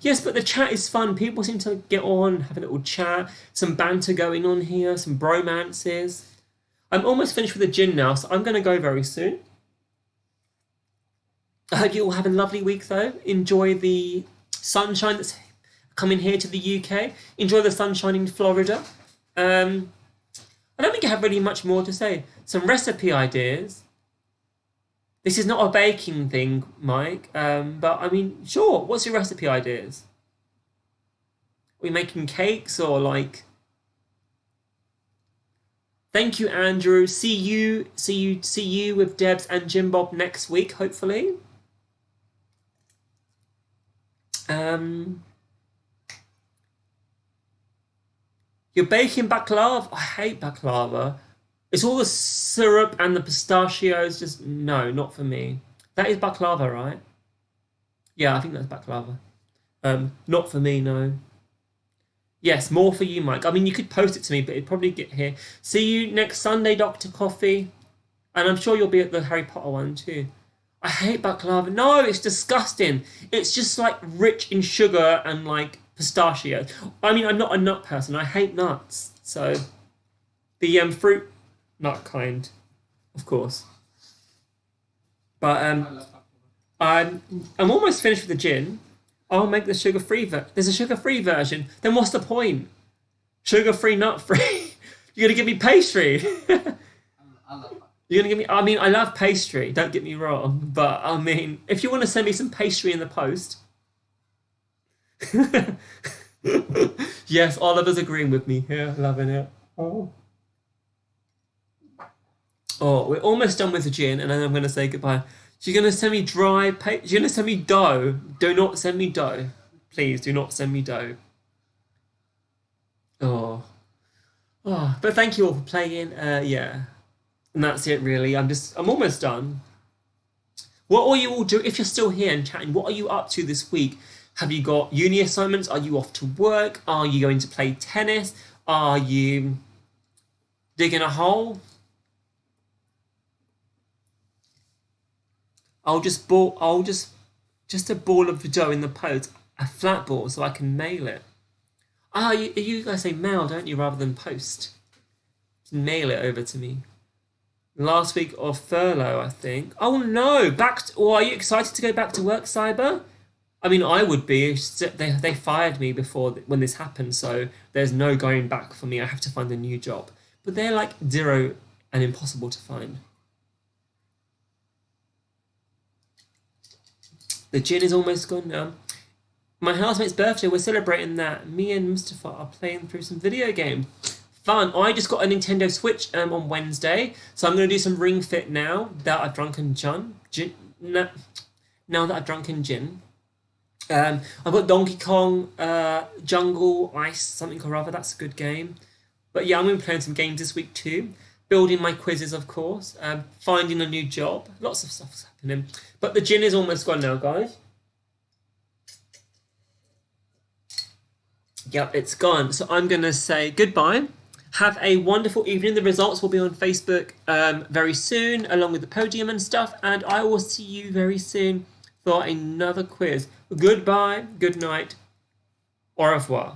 Yes, but the chat is fun. People seem to get on, have a little chat, some banter going on here, some bromances. I'm almost finished with the gin now, so I'm going to go very soon. I hope you all have a lovely week, though. Enjoy the sunshine that's coming here to the UK. Enjoy the sunshine in Florida. I don't think I have really much more to say. Some recipe ideas. This is not a baking thing, Mike, but I mean, sure, what's your recipe ideas? Are we making cakes or like... Thank you, Andrew. See you with Debs and Jim Bob next week, hopefully. You're baking baklava? I hate baklava. It's all the syrup and the pistachios. Just, no, not for me. That is baklava, right? Yeah, I think that's baklava. Not for me, no. Yes, more for you, Mike. I mean, you could post it to me, but it'd probably get here. See you next Sunday, Dr. Coffee. And I'm sure you'll be at the Harry Potter one too. I hate baklava. No, it's disgusting. It's just like rich in sugar and like pistachio. I mean, I'm not a nut person. I hate nuts. So the fruit nut kind, of course. But I'm almost finished with the gin. I'll make the sugar-free There's a sugar-free version. Then what's the point? Sugar-free, nut-free. You're gonna give me pastry. I love that. You're gonna give me. I mean, I love pastry. Don't get me wrong, but I mean, if you want to send me some pastry in the post. Yes, Oliver's agreeing with me here, loving it. Oh, we're almost done with the gin, and then I'm gonna say goodbye. You're gonna send me you're gonna send me dough. Do not send me dough, please. Do not send me dough. Oh, but thank you all for playing. Yeah. And that's it, really. I'm almost done. What will you all do if you're still here and chatting? What are you up to this week? Have you got uni assignments? Are you off to work? Are you going to play tennis? Are you digging a hole? Just a ball of dough in the post, a flat ball, so I can mail it. You guys say mail, don't you, rather than post? Mail it over to me. Last week of furlough, I think. Oh no, are you excited to go back to work, Cyber? I mean, I would be. They fired me when this happened, so there's no going back for me. I have to find a new job. But they're like zero and impossible to find. The gin is almost gone now. My housemate's birthday, we're celebrating that. Me and Mustafa are playing through some video game. Fun. I just got a Nintendo Switch on Wednesday, so I'm going to do some Ring Fit now that I've drunken gin. Now that I've drunken gin. I've got Donkey Kong, Jungle, Ice, something or other. That's a good game. But yeah, I'm going to be playing some games this week too. Building my quizzes, of course. Finding a new job. Lots of stuff's happening. But the gin is almost gone now, guys. Yep, it's gone. So I'm going to say goodbye. Have a wonderful evening. The results will be on Facebook very soon, along with the podium and stuff. And I will see you very soon for another quiz. Goodbye, good night, au revoir.